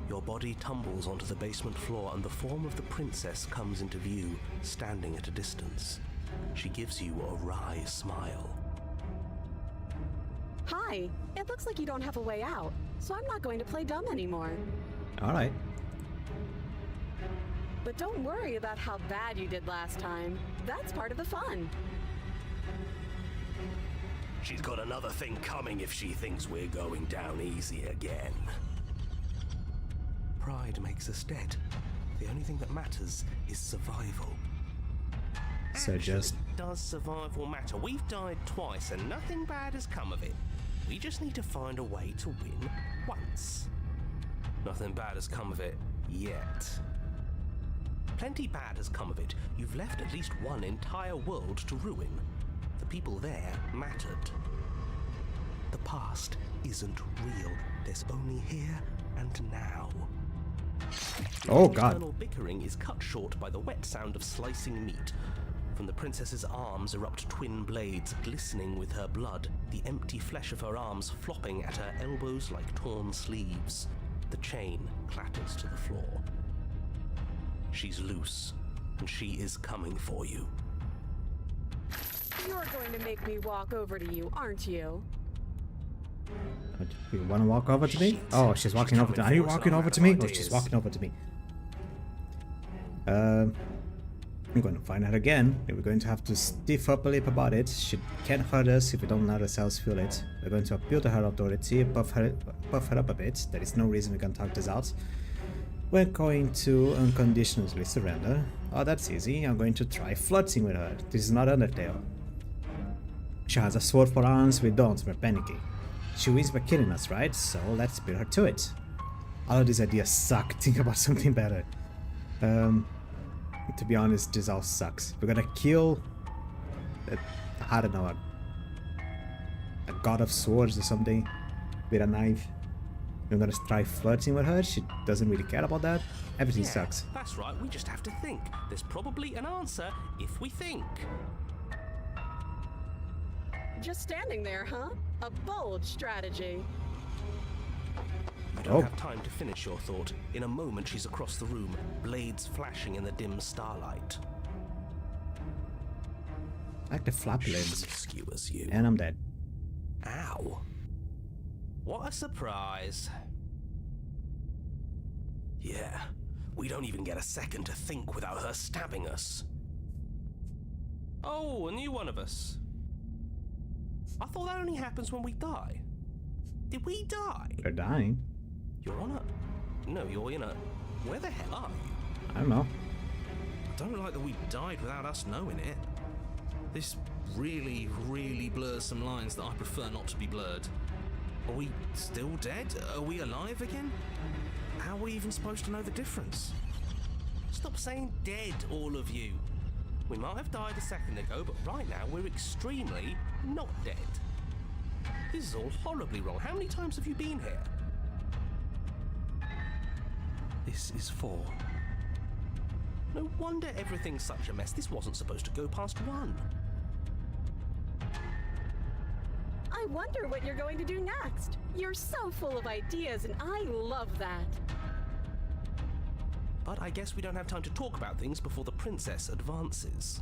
Your body tumbles onto the basement floor and the form of the princess comes into view, standing at a distance. She gives you a wry smile. Hi, it looks like you don't have a way out, so I'm not going to play dumb anymore. Alright. But don't worry about how bad you did last time. That's part of the fun. She's got another thing coming if she thinks we're going down easy again. Pride makes us dead. The only thing that matters is survival. So just... Does survival matter? We've died twice and nothing bad has come of it. We just need to find a way to win once. Nothing bad has come of it yet. Plenty bad has come of it. You've left at least one entire world to ruin. The people there mattered. The past isn't real. There's only here and now. Oh, Your God. internal bickering is cut short by the wet sound of slicing meat. From the princess's arms erupt twin blades glistening with her blood, the empty flesh of her arms flopping at her elbows like torn sleeves. The chain clatters to the floor. She's loose, and she is coming for you. You're going to make me walk over to you, aren't you? You want to walk over to me? Shit. Oh, she's walking over to me. Are you walking over to me? Oh, she's walking over to me. I'm going to find out again. We're going to have to stiff up a lip about it. She can't hurt us if we don't let ourselves feel it. We're going to appeal to her authority, buff her up a bit. There is no reason we can talk this out. We're going to unconditionally surrender. Oh, that's easy. I'm going to try flirting with her. This is not Undertale. She has a sword for arms, we don't, we're panicking. She wins by killing us, right? So let's beat her to it. All of these ideas suck. Think about something better. To be honest, this all sucks. We're gonna kill, I don't know, a god of swords or something with a knife. We're gonna try flirting with her. She doesn't really care about that. Everything sucks. That's right, we just have to think. There's probably an answer if we think. Just standing there, huh? A bold strategy. You don't have time to finish your thought. In a moment, she's across the room, blades flashing in the dim starlight. I like the flappy She limbs. skewers you. And I'm dead. Ow. What a surprise. Yeah, we don't even get a second to think without her stabbing us. Oh, a new one of us. I thought that only happens when we die. Did we die? They're dying. You're on a... No, you're in a... Where the hell are you? I don't know. I don't like that we died without us knowing it. This really, really blurs some lines that I prefer not to be blurred. Are we still dead? Are we alive again? How are we even supposed to know the difference? Stop saying dead, all of you. We might have died a second ago, but right now we're extremely not dead. This is all horribly wrong. How many times have you been here? This is 4. No wonder everything's such a mess. This wasn't supposed to go past 1. I wonder what you're going to do next. You're so full of ideas, and I love that. But I guess we don't have time to talk about things before the princess advances.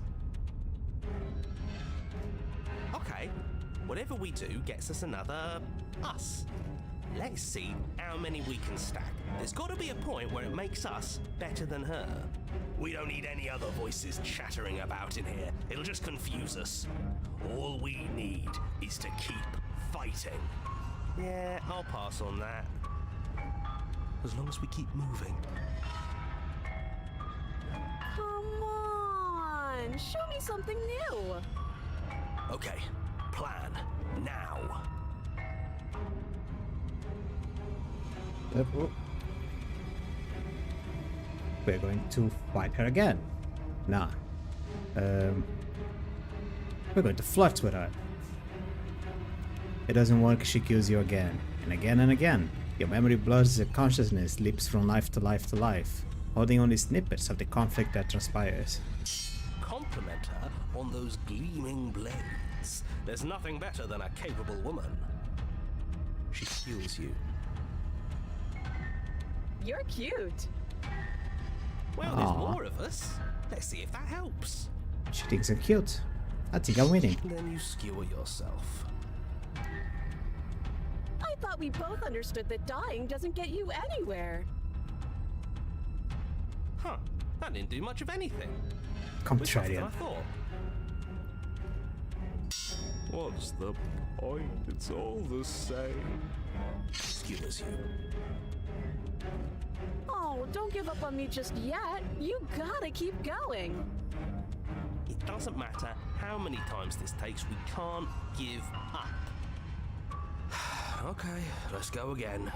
Okay, whatever we do gets us another us. Let's see how many we can stack. There's got to be a point where it makes us better than her. We don't need any other voices chattering about in here. It'll just confuse us. All we need is to keep fighting. Yeah, I'll pass on that. As long as we keep moving. Come on, show me something new. Okay, plan now. We're going to fight her again. Nah. We're going to flirt with her. It doesn't work, she kills you again. And again and again. Your memory blurs, your consciousness leaps from life to life to life, holding only snippets of the conflict that transpires. Compliment her on those gleaming blades. There's nothing better than a capable woman. She fuels you. You're cute. Well, there's more of us. Let's see if that helps. She thinks I'm cute. I think I'm winning. Then you skewer yourself. I thought we both understood that dying doesn't get you anywhere. Huh, that didn't do much of anything. Contrarian. I thought. What's the point? It's all the same. Skewers you. Oh, don't give up on me just yet. You gotta keep going. It doesn't matter how many times this takes, we can't give up. Okay, let's go again.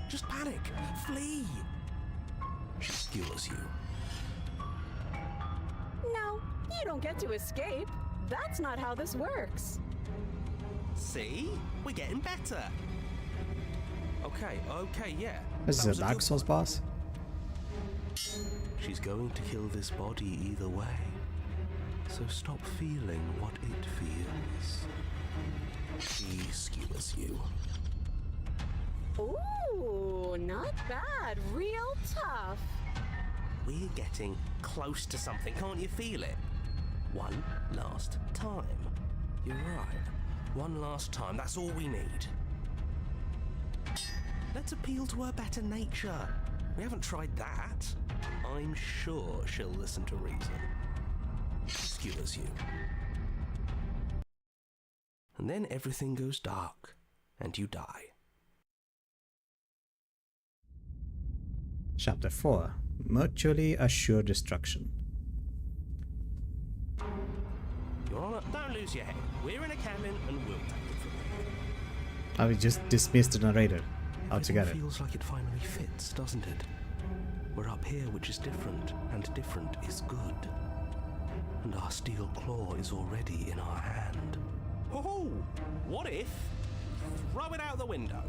Just panic. Flee. She skewers you. No, you don't get to escape. That's not how this works. See? We're getting better. Okay, yeah. This is That a was Dark good Souls one. boss. She's going to kill this body either way. So stop feeling what it feels. She skewers you. Ooh, not bad. Real tough. We're getting close to something, can't you feel it? One last time. You're right. One last time, that's all we need. Let's appeal to her better nature. We haven't tried that. I'm sure she'll listen to reason. She skewers you. And then everything goes dark, and you die. Chapter 4. Mutually Assured Destruction. Your Honor, don't lose your head. We're in a cabin and we'll take it from here. I will just dismiss the narrator altogether. Everything feels like it finally fits, doesn't it? We're up here, which is different, and different is good. And our steel claw is already in our hand. Oh, what if? Throw it out the window.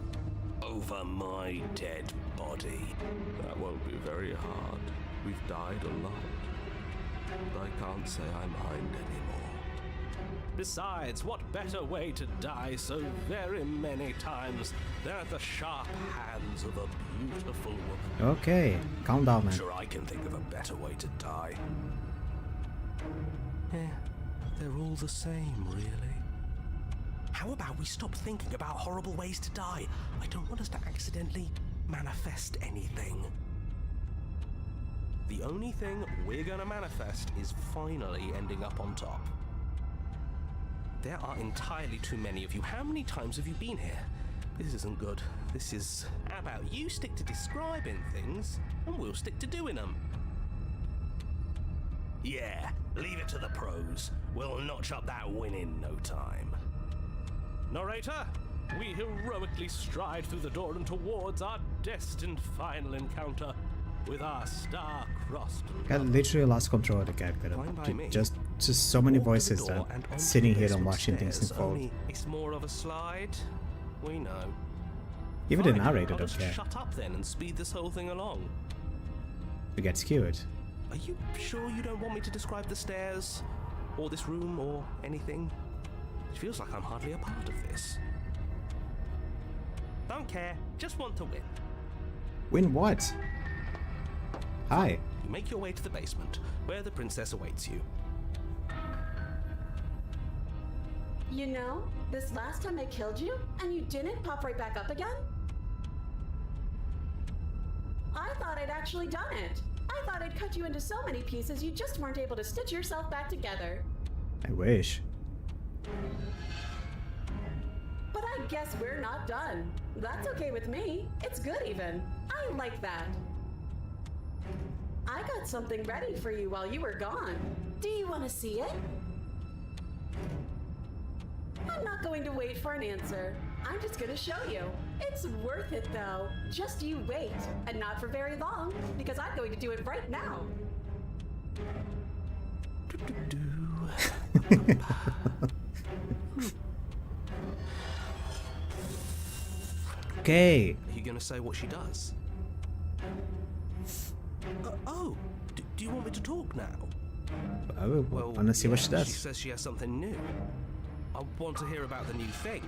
Over my dead body. That won't be very hard. We've died a lot. But I can't say I mind anymore. Besides, what better way to die so very many times than at the sharp hands of a beautiful woman? Okay, calm down, man. Sure, I can think of a better way to die. Yeah, they're all the same, really. How about we stop thinking about horrible ways to die? I don't want us to accidentally manifest anything. The only thing we're gonna manifest is finally ending up on top. There are entirely too many of you. How many times have you been here? This isn't good. This is... How about you stick to describing things, and we'll stick to doing them? Yeah, leave it to the pros. We'll notch up that win in no time. Narrator, we heroically stride through the door and towards our destined final encounter with our star-crossed... I literally lost control of the character. Fine by me. Just so many Walk to the voices door that and onto sitting the here and basement watching things stairs, unfold. only it's more of a slide. We know. Even the Fine, narrator I'll doesn't just care. shut up then and speed this whole thing along. We get skewered. Are you sure you don't want me to describe the stairs, or this room, or anything? It feels like I'm hardly a part of this. Don't care, just want to win. Win what? Hi. You make your way to the basement, where the princess awaits you. You know, this last time I killed you, and you didn't pop right back up again? I thought I'd actually done it. I thought I'd cut you into so many pieces you just weren't able to stitch yourself back together. I wish. But I guess we're not done. That's okay with me. It's good even. I like that. I got something ready for you while you were gone. Do you want to see it? I'm not going to wait for an answer. I'm just going to show you. It's worth it though. Just you wait. And not for very long, because I'm going to do it right now. Okay. Are you going to say what she does? Do you want me to talk now? I want to see what she She does. says she has something new. I want to hear about the new thing.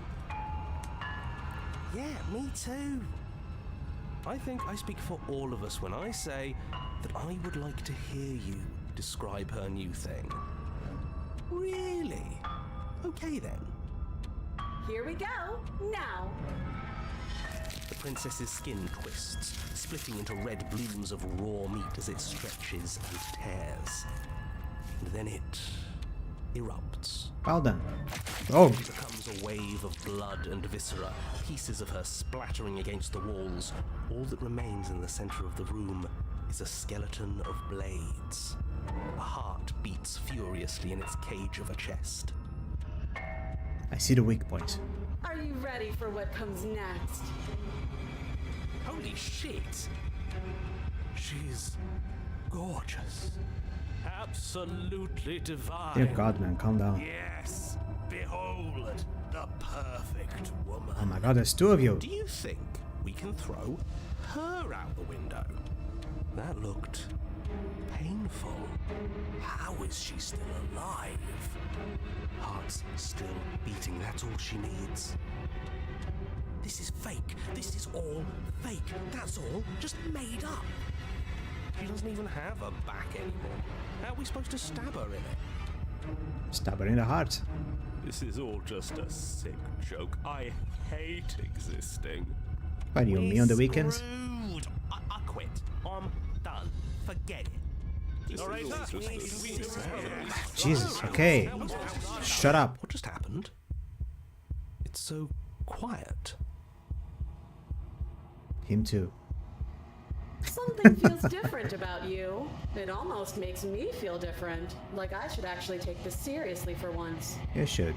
Yeah, me too. I think I speak for all of us when I say that I would like to hear you describe her new thing. Really? Okay then. Here we go. Now. The princess's skin twists, splitting into red blooms of raw meat as it stretches and tears. And then it erupts. Well done. Oh, It becomes a wave of blood and viscera, pieces of her splattering against the walls. All that remains in the center of the room is a skeleton of blades. A heart beats furiously in its cage of a chest. I see the weak point. Are you ready for what comes next? Holy shit! She's gorgeous. Absolutely divine. Dear God, man, calm down. Yes, behold the perfect woman. Oh my God, there's two of you. Do you think we can throw her out the window? That looked painful. How is she still alive? Heart's still beating, that's all she needs. This is fake. This is all fake. That's all just made up. She doesn't even have a back anymore. How are we supposed to stab her in it? Stab her in the heart. This is all just a sick joke. I hate existing. What do you, me on the weekends? Screwed. I quit. I'm done. Forget it. All right, Jesus, okay. Shut up. What just happened? It's so quiet. Him too. Something feels different about you. It almost makes me feel different. Like I should actually take this seriously for once. You should.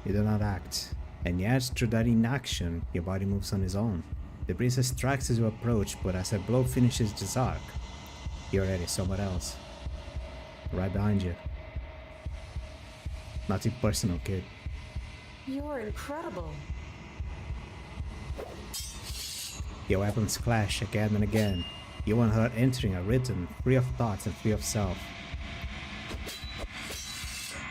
You do not act. And yet, through that inaction, your body moves on its own. The princess strikes as you approach, but as her blow finishes its arc, you're already somewhere else. Right behind you. Nothing personal, kid. You're incredible. Your weapons clash again and again. You and her entering a rhythm, free of thoughts and free of self.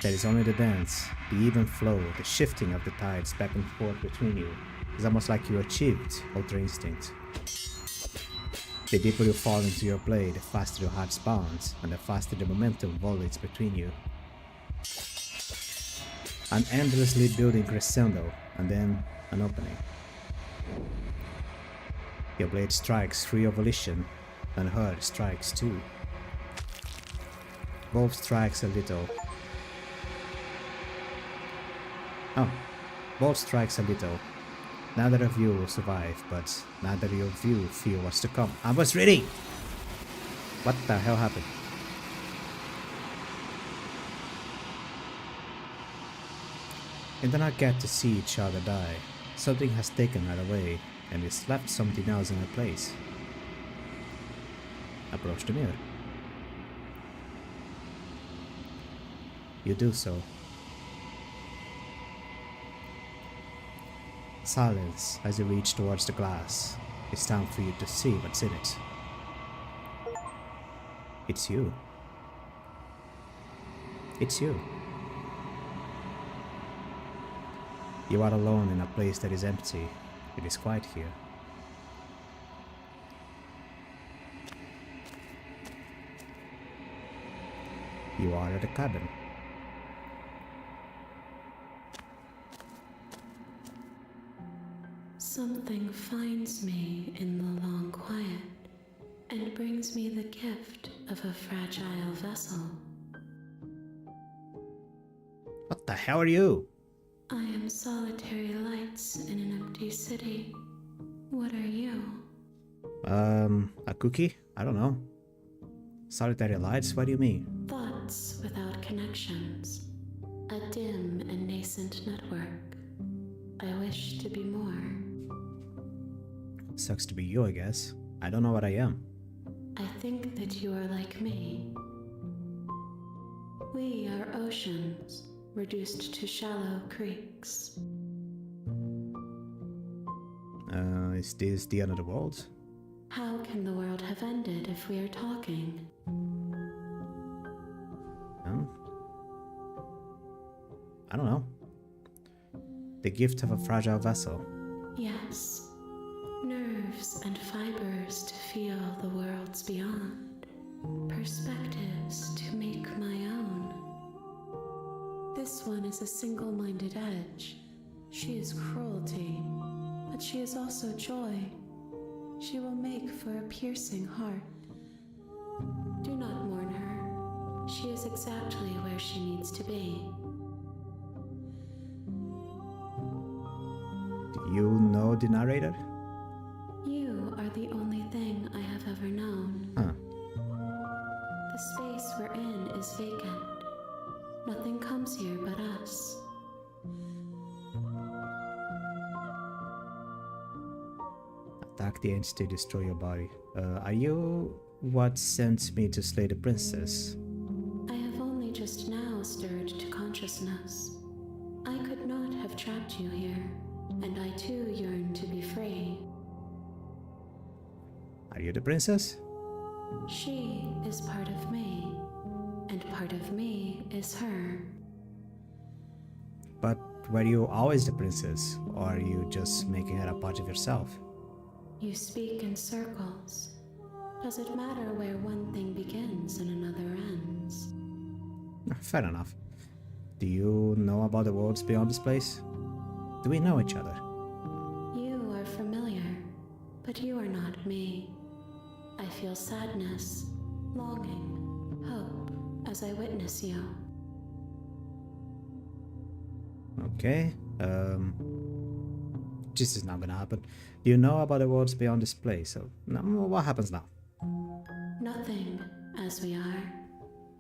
There is only the dance, the even flow, the shifting of the tides back and forth between you. It's almost like you achieved Ultra Instinct. The deeper you fall into your play, the faster your heart bounds, and the faster the momentum violates between you. An endlessly building crescendo, and then an opening. Your blade strikes free of volition, and her strikes too. Both strikes a little. Both strikes a little. Neither of you will survive, but neither of you feel what's to come. I was ready! What the hell happened? You do not get to see each other die. Something has taken her away, and it's left something else in her place. Approach the mirror. You do so. Silence as you reach towards the glass. It's time for you to see what's in it. It's you. It's you. You are alone in a place that is empty. It is quiet here. You are at a cabin. Something finds me in the long quiet and brings me the gift of a fragile vessel. What the hell are you? I am solitary lights in an empty city. What are you? A cookie? I don't know. Solitary lights? What do you mean? Thoughts without connections. A dim and nascent network. I wish to be more. Sucks to be you, I guess. I don't know what I am. I think that you are like me. We are oceans, reduced to shallow creeks. Is this the end of the world? How can the world have ended if we are talking? I don't know. The gift of a fragile vessel. Yes. Nerves and fibers to feel the worlds beyond. Perspectives to make my own. This one is a single-minded edge. She is cruelty, but she is also joy. She will make for a piercing heart. Do not mourn her. She is exactly where she needs to be. Do you know the narrator? You are the only thing I have ever known. Huh. The space we're in is vacant. Nothing comes here but us. Attack the entity, destroy your body. Are you what sent me to slay the princess? I have only just now stirred to consciousness. I could not have trapped you here, and I too yearn to be free. Are you the princess? She is part of me, and part of me is her. But were you always the princess, or are you just making her a part of yourself? You speak in circles. Does it matter where one thing begins and another ends? Fair enough. Do you know about the worlds beyond this place? Do we know each other? You are familiar, but you are not me. I feel sadness, longing, hope as I witness you. this is not gonna happen. Do you know about the worlds beyond this place? So, now, what happens now? Nothing, as we are.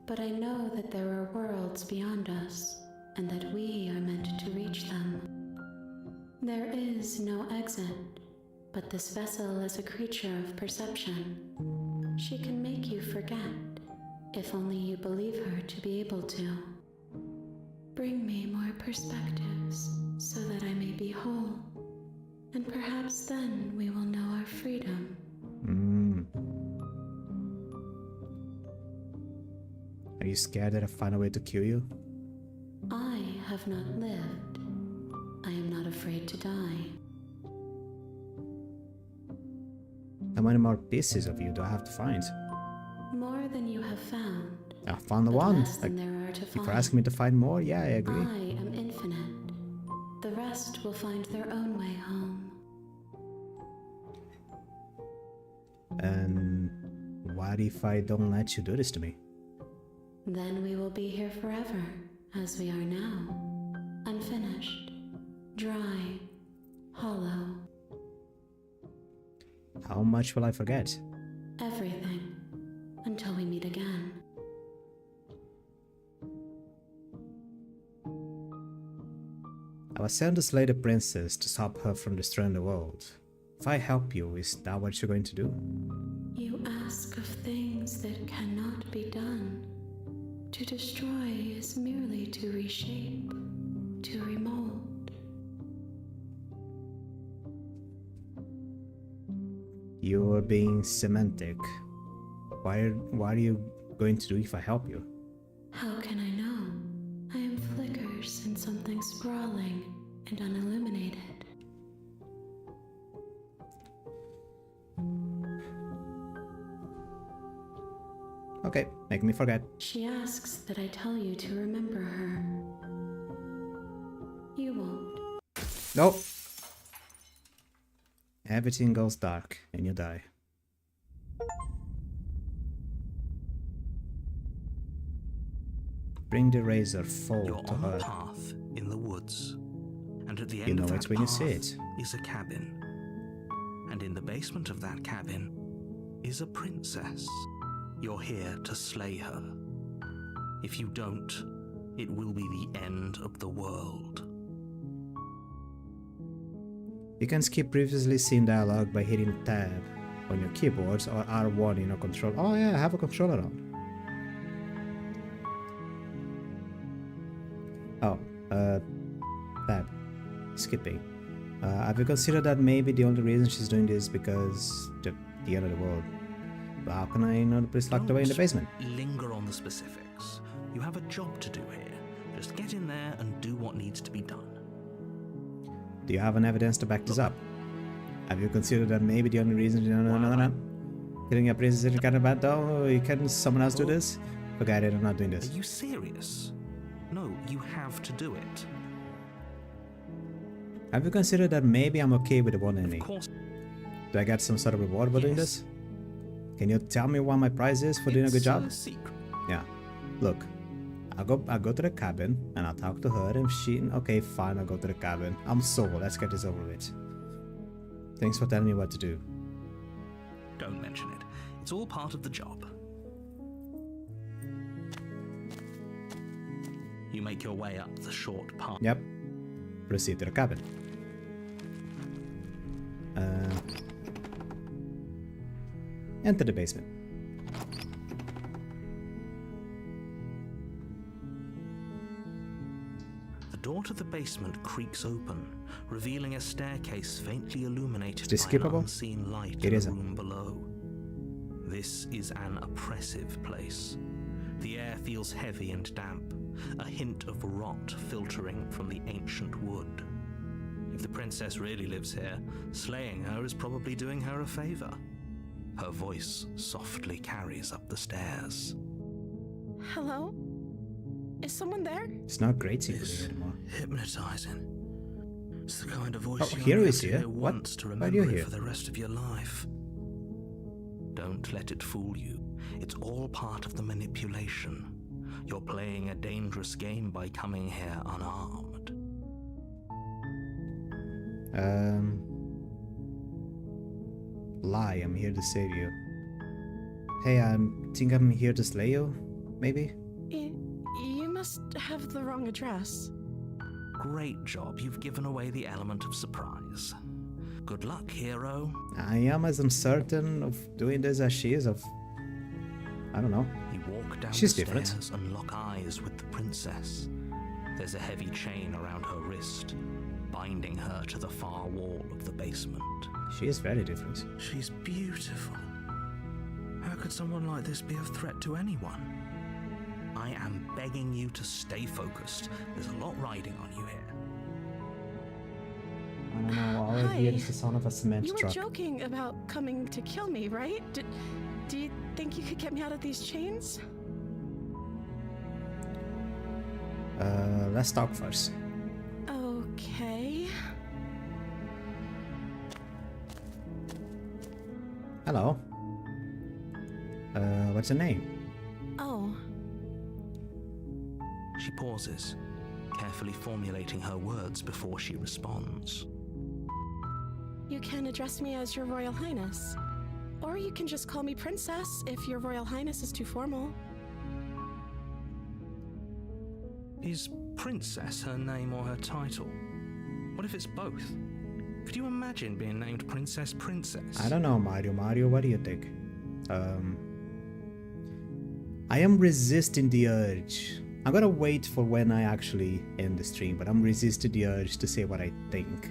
But I know that there are worlds beyond us, and that we are meant to reach them. There is no exit, but this vessel is a creature of perception. She can make you forget, if only you believe her to be able to. Bring me more perspectives, so that I may be whole, and perhaps then we will know our freedom. Are you scared that I find a way to kill you? I have not lived. I am not afraid to die. How many more pieces of you do I have to find? More than you have found. I found the but one. less than there are to If you're find. asking me to find more, yeah, I agree. I am infinite. The rest will find their own way home. And what if I don't let you do this to me? Then we will be here forever, as we are now. Unfinished, dry, hollow, How much will I forget? everything, until we meet again. I was sent to slay the princess to stop her from destroying the world. If I help you, is that what you're going to do? You ask of things that cannot be done. To destroy is merely to reshape, to remold. You're being semantic. What are you going to do if I help you? How can I know? I am flickers in something sprawling and unilluminated. Okay, make me forget. She asks that I tell you to remember her. You won't. Nope. Everything goes dark and you die. Bring the razor full You're to on her. a path in the woods, and at the You end know of it that when you path see it. is a cabin. And in the basement of that cabin is a princess. You're here to slay her. If you don't, it will be the end of the world. You can skip previously seen dialogue by hitting tab on your keyboards or R1 in your control. Oh yeah, I have a controller on. Oh, tab. Skipping. Have you considered that maybe the only reason she's doing this is because the end of the world? But how can I know the police locked away in the basement? Linger on the specifics. You have a job to do here. Just get in there and do what needs to be done. Do you have an evidence to back this up? Have you considered that maybe the only reason... No. Killing a princess is kind of bad though? Can someone else do this? Forget it, I'm not doing this. Are you serious? No, you have to do it. Have you considered that maybe I'm okay with the one ending? Of course. Do I get some sort of reward for doing this? Can you tell me what my prize is for doing a good job? It's a secret. Yeah. Look, I'll go to the cabin and I'll talk to her and she... Okay, fine, I'll go to the cabin. I'm sold, let's get this over with. Thanks for telling me what to do. Don't mention it. It's all part of the job. You make your way up the short path. Yep. Proceed to the cabin. Enter the basement. The door to the basement creaks open, revealing a staircase faintly illuminated Is this by an skippable? unseen light It in the isn't. room below. This is an oppressive place. The air feels heavy and damp, a hint of rot filtering from the ancient wood. If the princess really lives here, slaying her is probably doing her a favor. Her voice softly carries up the stairs. Hello? Is someone there? It's not great secret It's anymore. hypnotizing. It's the kind of voice Oh, you here only is have to here. hear What? once to Why remember do you it hear? for the rest of your life. Don't let it fool you. It's all part of the manipulation. You're playing a dangerous game by coming here unarmed. Lie, I'm here to save you. Hey, I think I'm here to slay you, maybe? You must have the wrong address. Great job, you've given away the element of surprise. Good luck, hero. I am as uncertain of doing this as she is of... I don't know. You walk down She's the different. stairs and lock eyes with the princess. There's a heavy chain around her wrist, binding her to the far wall of the basement. She is very different. She's beautiful. How could someone like this be a threat to anyone? I am begging you to stay focused. There's a lot riding on you here. I don't know, all I Hi. hear is the sound of a cement You were truck. joking about coming to kill me, right? Do you think you could get me out of these chains? Let's talk first. Okay. Hello. What's your name? Oh, She pauses, carefully formulating her words before she responds. you can address me as Your Royal Highness. Or you can just call me Princess if Your Royal Highness is too formal. Is Princess her name or her title? What if it's both? Could you imagine being named Princess Princess? I don't know, Mario. Mario, what do you think? I am resisting the urge. I'm gonna wait for when I actually end the stream, but I'm resisting the urge to say what I think.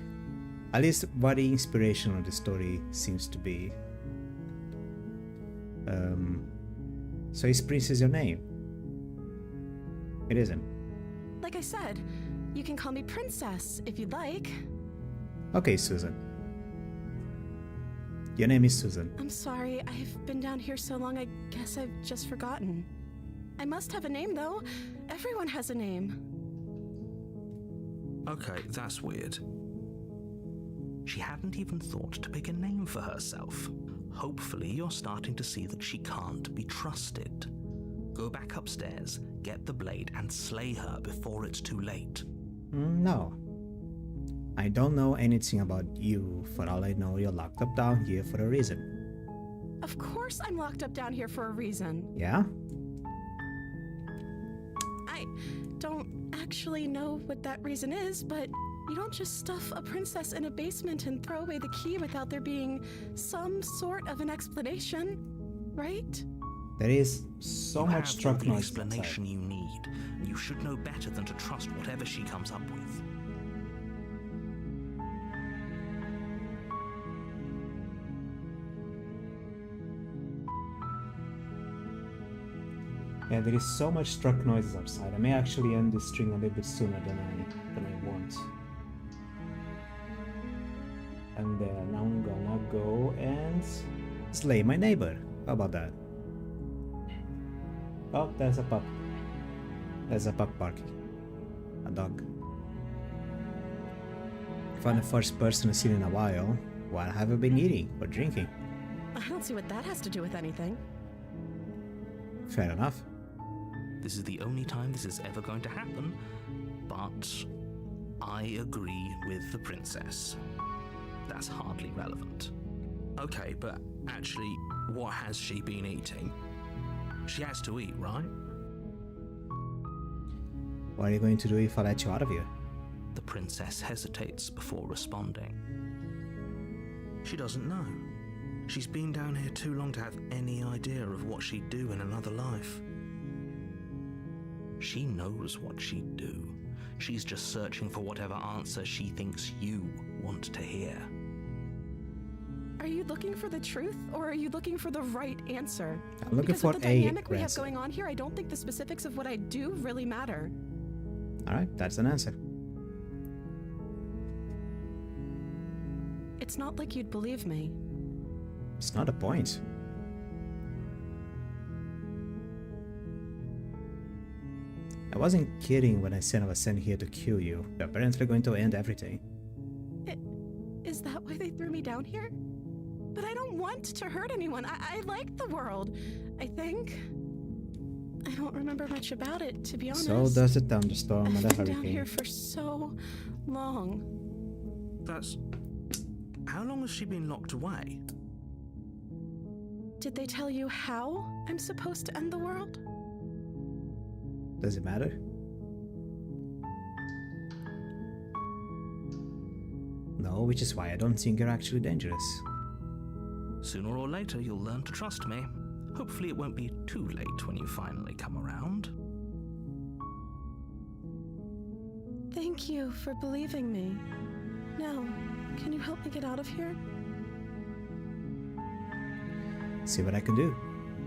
At least what the inspiration of the story seems to be. So is Princess your name? It isn't. Like I said, you can call me Princess if you'd like. Okay, Susan. Your name is Susan. I'm sorry, I've been down here so long I guess I've just forgotten. I must have a name though. Everyone has a name. Okay, that's weird. She hadn't even thought to pick a name for herself. Hopefully you're starting to see that she can't be trusted. Go back upstairs, get the blade, and slay her before it's too late. No. I don't know anything about you. For all I know, you're locked up down here for a reason. Of course I'm locked up down here for a reason. Yeah? I don't actually know what that reason is, but you don't just stuff a princess in a basement and throw away the key without there being some sort of an explanation, right? There is so You much have truck the noise explanation outside. you need, and you should know better than to trust whatever she comes up with. Yeah, there is so much truck noises outside. I may actually end this string a little bit sooner than I want. And then I'm gonna go and slay my neighbor. How about that? Oh, there's a pup. There's a pup barking. A dog. If I'm the first person to see it in a while, what have I been eating or drinking? I don't see what that has to do with anything. Fair enough. This is the only time this is ever going to happen, but I agree with the princess. That's hardly relevant. Okay, but actually, what has she been eating? She has to eat, right? What are you going to do if I let you out of here? The princess hesitates before responding. She doesn't know. She's been down here too long to have any idea of what she'd do in another life. She knows what she'd do. She's just searching for whatever answer she thinks you want to hear. Are you looking for the truth, or are you looking for the right answer? I'm looking Because for with the a dynamic we have answer. going on here, I don't think the specifics of what I do really matter. Alright, that's an answer. It's not like you'd believe me. It's not a point. I wasn't kidding when I said I was sent here to kill you. You're apparently going to end everything. Is that why they threw me down here? But I don't want to hurt anyone. I like the world, I think. I don't remember much about it, to be honest. So does the thunderstorm and the I've been down hurricane. here for so long. That's... How long has she been locked away? Did they tell you how I'm supposed to end the world? Does it matter? No, which is why I don't think you're actually dangerous. Sooner or later, you'll learn to trust me. Hopefully it won't be too late when you finally come around. Thank you for believing me. Now, can you help me get out of here? See what I can do.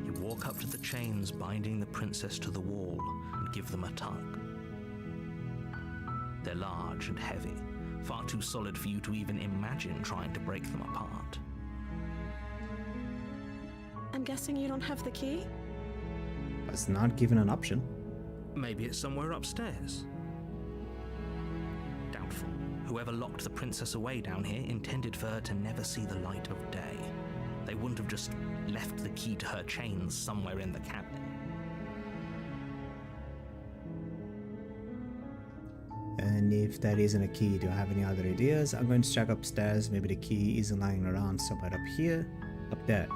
You walk up to the chains binding the princess to the wall and give them a tug. They're large and heavy, far too solid for you to even imagine trying to break them apart. I'm guessing you don't have the key? It's not given an option. Maybe it's somewhere upstairs. Doubtful. Whoever locked the princess away down here intended for her to never see the light of day. They wouldn't have just left the key to her chains somewhere in the cabin. And if that isn't a key, do I have any other ideas? I'm going to check upstairs. Maybe the key isn't lying around somewhere up here, up there.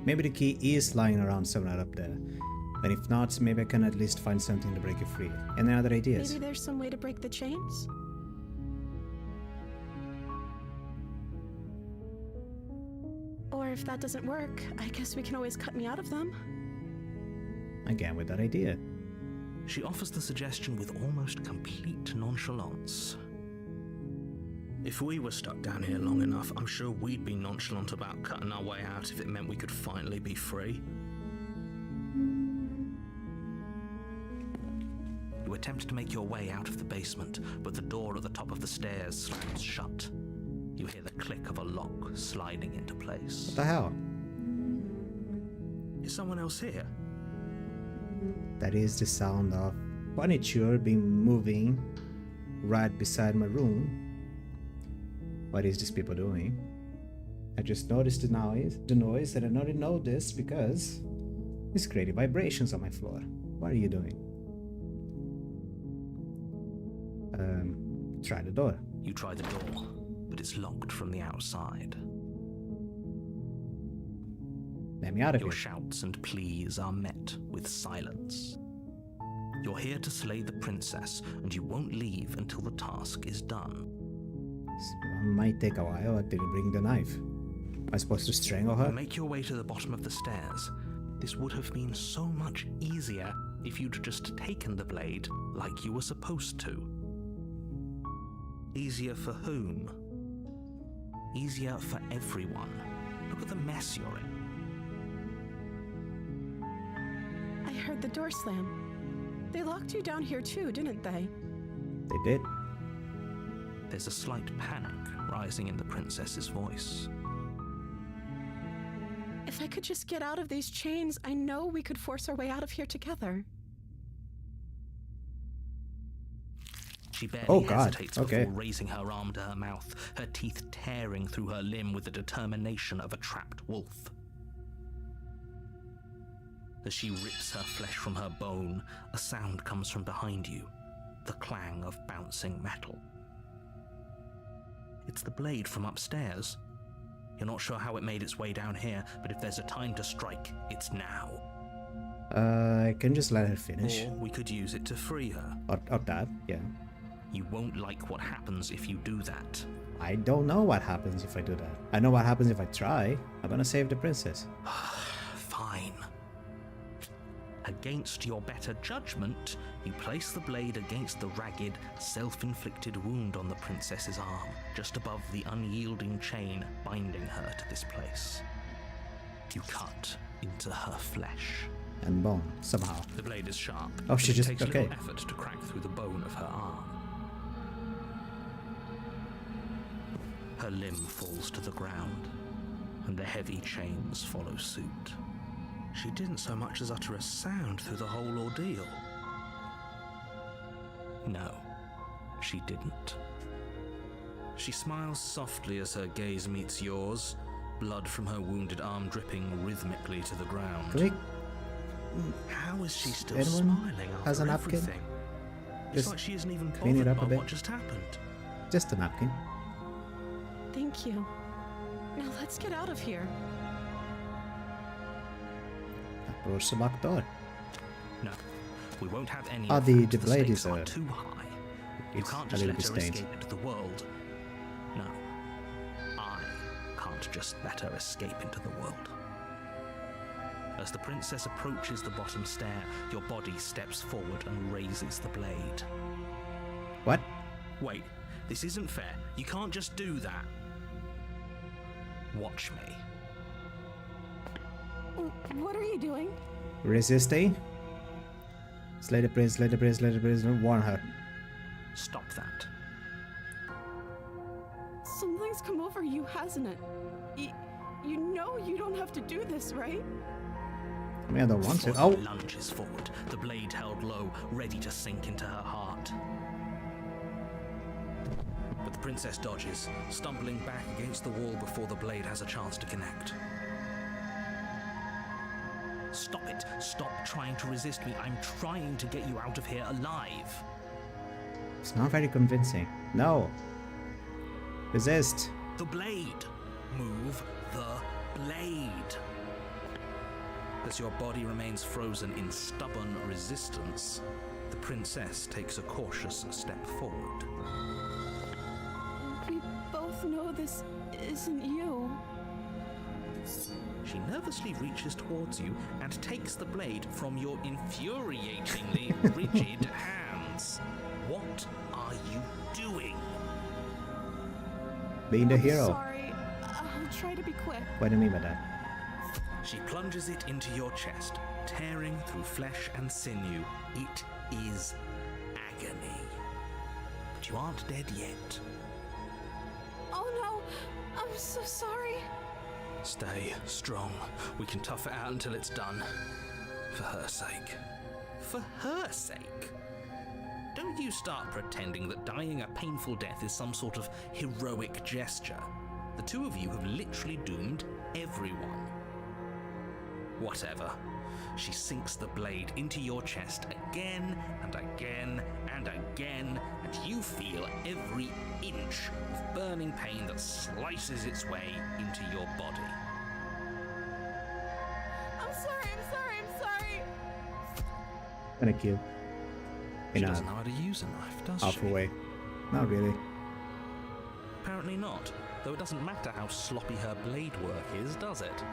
Maybe the key is lying around somewhere up there. And if not, maybe I can at least find something to break it free. Any other ideas? Maybe there's some way to break the chains? Or if that doesn't work, I guess we can always cut me out of them. Again with that idea. She offers the suggestion with almost complete nonchalance. If we were stuck down here long enough, I'm sure we'd be nonchalant about cutting our way out if it meant we could finally be free. You attempt to make your way out of the basement, but the door at the top of the stairs slams shut. You hear the click of a lock sliding into place. What the hell? Is someone else here? That is the sound of furniture being moving right beside my room. What is these people doing? I just noticed the noise, and I only know this because it's creating vibrations on my floor. What are you doing? Try the door. You try the door, but it's locked from the outside. Let me out of Your here. shouts and pleas are met with silence. You're here to slay the princess, and you won't leave until the task is done. It might take a while until you bring the knife. Am I supposed to strangle her? Make your way to the bottom of the stairs. This would have been so much easier if you'd just taken the blade like you were supposed to. Easier for whom? Easier for everyone. Look at the mess you're in. I heard the door slam. They locked you down here too, didn't they? They did. There's a slight panic rising in the princess's voice. If I could just get out of these chains, I know we could force our way out of here together. She barely hesitates Okay. before raising her arm to her mouth, her teeth tearing through her limb with the determination of a trapped wolf. As she rips her flesh from her bone, a sound comes from behind you, the clang of bouncing metal. It's the blade from upstairs. You're not sure how it made its way down here, but if there's a time to strike, it's now. I can just let her finish. Or we could use it to free her. Or that, yeah. You won't like what happens if you do that. I don't know what happens if I do that. I know what happens if I try. I'm gonna save the princess. Fine. Against your better judgment, you place the blade against the ragged, self-inflicted wound on the princess's arm, just above the unyielding chain binding her to this place. You cut into her flesh. And bone, somehow. The blade is sharp. Oh, she but just... it takes okay. little effort to crack through the bone of her arm. Her limb falls to the ground, and the heavy chains follow suit. She didn't so much as utter a sound through the whole ordeal. No, she didn't. She smiles softly as her gaze meets yours, blood from her wounded arm dripping rhythmically to the ground. Can we... How is she still Anyone smiling has after a napkin? everything? It's Just like she isn't even clean it bothered up a by bit. what just happened. Just a napkin. Thank you. Now let's get out of here. Approach the back door. No, we won't have any Ah, of the that. blade stakes is are too high. You it's can't a just little let bit her stained. escape into the world. No, I can't just let her escape into the world. As the princess approaches the bottom stair, your body steps forward and raises the blade. What? Wait, this isn't fair. You can't just do that. Watch me. What are you doing? Resisting? Slay the prince, slay the prince, slay the prince, and warn her. Stop that. Something's come over you, hasn't it? You know you don't have to do this, right? I mean, I don't want to. Before Oh! he lunges forward, the blade held low, ready to sink into her heart. But the princess dodges, stumbling back against the wall before the blade has a chance to connect. Stop it. Stop trying to resist me. I'm trying to get you out of here alive. It's not very convincing. No! Resist! The blade. Move the blade. As your body remains frozen in stubborn resistance, the princess takes a cautious step forward. We both know this isn't you. She nervously reaches towards you and takes the blade from your infuriatingly rigid hands. What are you doing? Being the I'm hero. Sorry. I'll try to be quick. What do you mean by that? She plunges it into your chest, tearing through flesh and sinew. It is agony. But you aren't dead yet. Oh no! I'm so sorry. Stay strong. We can tough it out until it's done. For her sake. For her sake? Don't you start pretending that dying a painful death is some sort of heroic gesture. The two of you have literally doomed everyone. Whatever. She sinks the blade into your chest again and again and again, and you feel every inch of burning pain that slices its way into your body. I'm sorry. Gonna kill. She In a doesn't know how to use a knife, does she? awful way. Not really. Apparently not, though it doesn't matter how sloppy her blade work is, does it?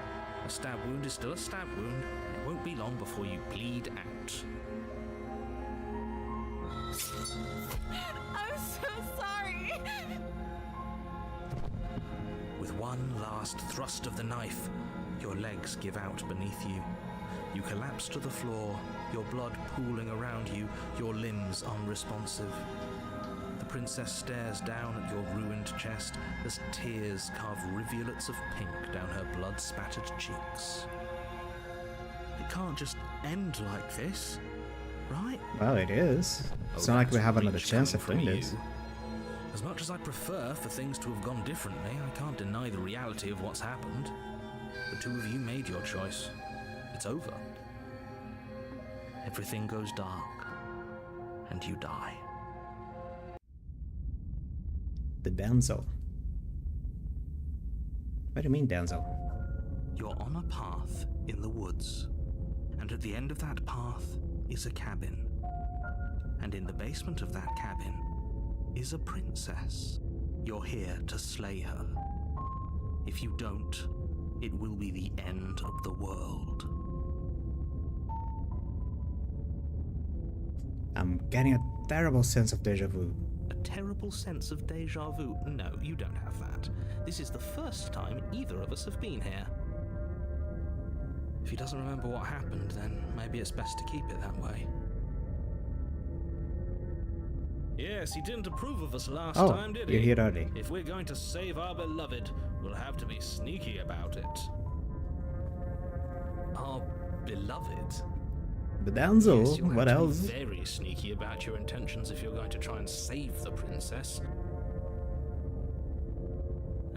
A stab wound is still a stab wound, and it won't be long before you bleed out. I'm so sorry. With one last thrust of the knife, your legs give out beneath you. You collapse to the floor, your blood pooling around you, your limbs unresponsive. The princess stares down at your ruined chest as tears carve rivulets of pink down her blood-spattered cheeks. It can't just end like this, right? Well, it is. It's not like we have another chance of doing this. As much as I prefer for things to have gone differently, I can't deny the reality of what's happened. The two of you made your choice. It's over. Everything goes dark, and you die. The damsel. What do you mean, damsel? You're on a path in the woods, and at the end of that path is a cabin. And in the basement of that cabin is a princess. You're here to slay her. If you don't, it will be the end of the world. I'm getting a terrible sense of deja vu. A terrible sense of deja vu? No, you don't have that. This is the first time either of us have been here. If he doesn't remember what happened, then maybe it's best to keep it that way. Yes, he didn't approve of us last time, did he? You're here early. If we're going to save our beloved, we'll have to be sneaky about it. Our beloved? The damsel? Yes, you'll have What to else? be very sneaky about your intentions if you're going to try and save the princess.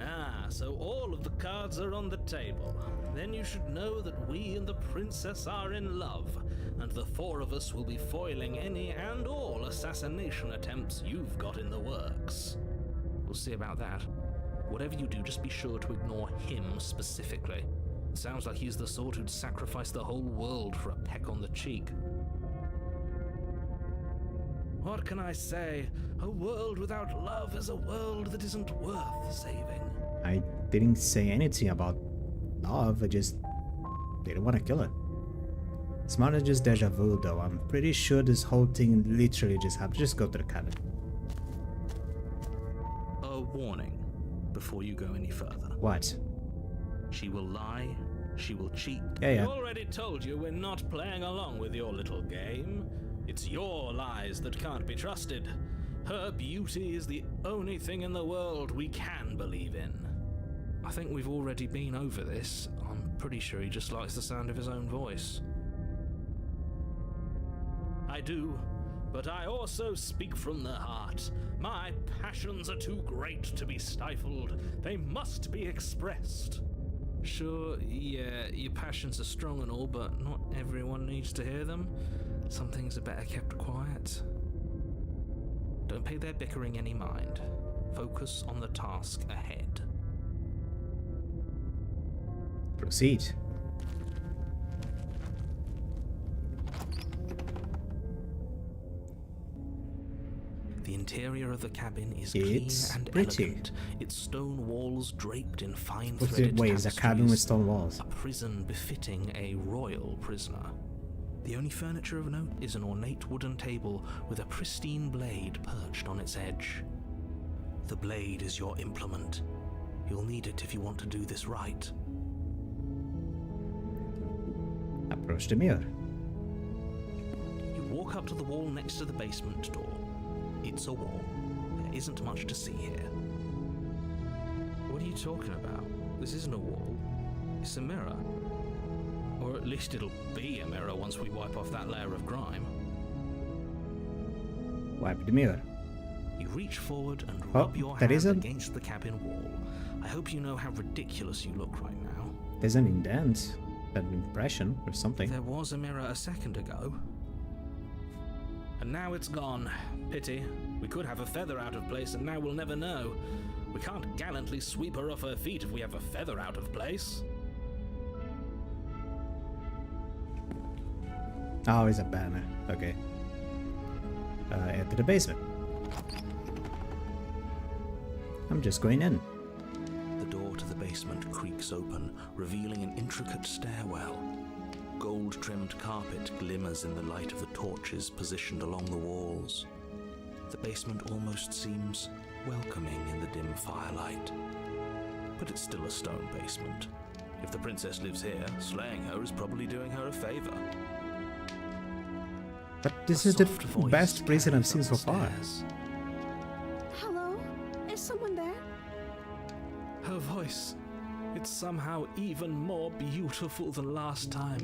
Ah, so all of the cards are on the table. Then you should know that we and the princess are in love, and the four of us will be foiling any and all assassination attempts you've got in the works. see about that. Whatever you do, just be sure to ignore him specifically. It sounds like he's the sort who'd sacrifice the whole world for a peck on the cheek. What can I say? A world without love is a world that isn't worth saving. I didn't say anything about love, I just didn't want to kill it. It's more than just deja vu though, I'm pretty sure this whole thing literally just happened. Just go to the cabin. A warning before you go any further. What? She will lie, she will cheat. Yeah. I already told you we're not playing along with your little game. It's your lies that can't be trusted. Her beauty is the only thing in the world we can believe in. I think we've already been over this. I'm pretty sure he just likes the sound of his own voice. I do, but I also speak from the heart. My passions are too great to be stifled. They must be expressed. Sure, yeah, your passions are strong and all, but not everyone needs to hear them. Some things are better kept quiet. Don't pay their bickering any mind. Focus on the task ahead. Proceed. The interior of the cabin is It's clean and pretty. elegant. Its stone walls draped in fine threaded Wait, is a cabin with tapestries. stone walls? A prison befitting a royal prisoner. The only furniture of note is an ornate wooden table with a pristine blade perched on its edge. The blade is your implement. You'll need it if you want to do this right. Approach the mirror. You walk up to the wall next to the basement door. It's a wall. There isn't much to see here. What are you talking about? This isn't a wall. It's a mirror. Or at least it'll be a mirror once we wipe off that layer of grime. Wipe the mirror. You reach forward and Oh, rub your that hand isn't- against the cabin wall. I hope you know how ridiculous you look right now. There's an indent, an impression or something. There was a mirror a second ago. And now it's gone. Pity. We could have a feather out of place and now we'll never know. We can't gallantly sweep her off her feet if we have a feather out of place. Oh, it's a banner. Okay. Enter the basement. I'm just going in. The door to the basement creaks open, revealing an intricate stairwell. Gold-trimmed carpet glimmers in the light of the torches positioned along the walls. The basement almost seems welcoming in the dim firelight. But it's still a stone basement. If the princess lives here, slaying her is probably doing her a favor. But this A is the soft voice best prison I've seen carries so up the far. stairs. Hello? Is someone there? Her voice, it's somehow even more beautiful than last time.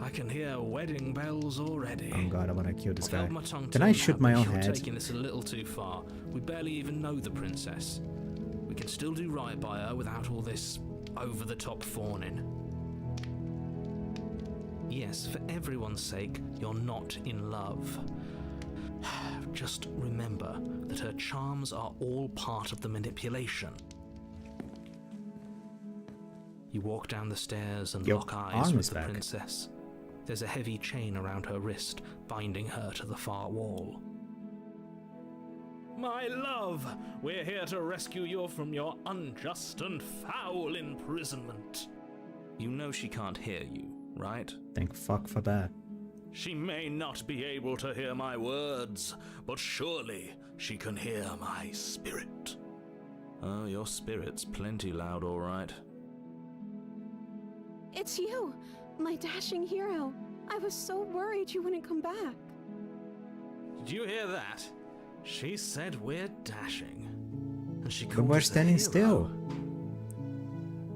I can hear wedding bells already. Oh god, I wanna kill this I've guy. held my tongue Can till I now, shoot but my own you're head? taking this a little too far. We barely even know the princess. We can still do right by her without all this over-the-top fawning. Yes, for everyone's sake, you're not in love. Just remember that her charms are all part of the manipulation. You walk down the stairs and Your lock eyes arm with is the back. princess. There's a heavy chain around her wrist, binding her to the far wall. My love, we're here to rescue you from your unjust and foul imprisonment. You know she can't hear you, right? Thank fuck for that. She may not be able to hear my words, but surely she can hear my spirit. Oh, your spirit's plenty loud, all right. It's you, my dashing hero. I was so worried you wouldn't come back. Did you hear that? She said we're dashing. And she But called we're us a standing hero. still.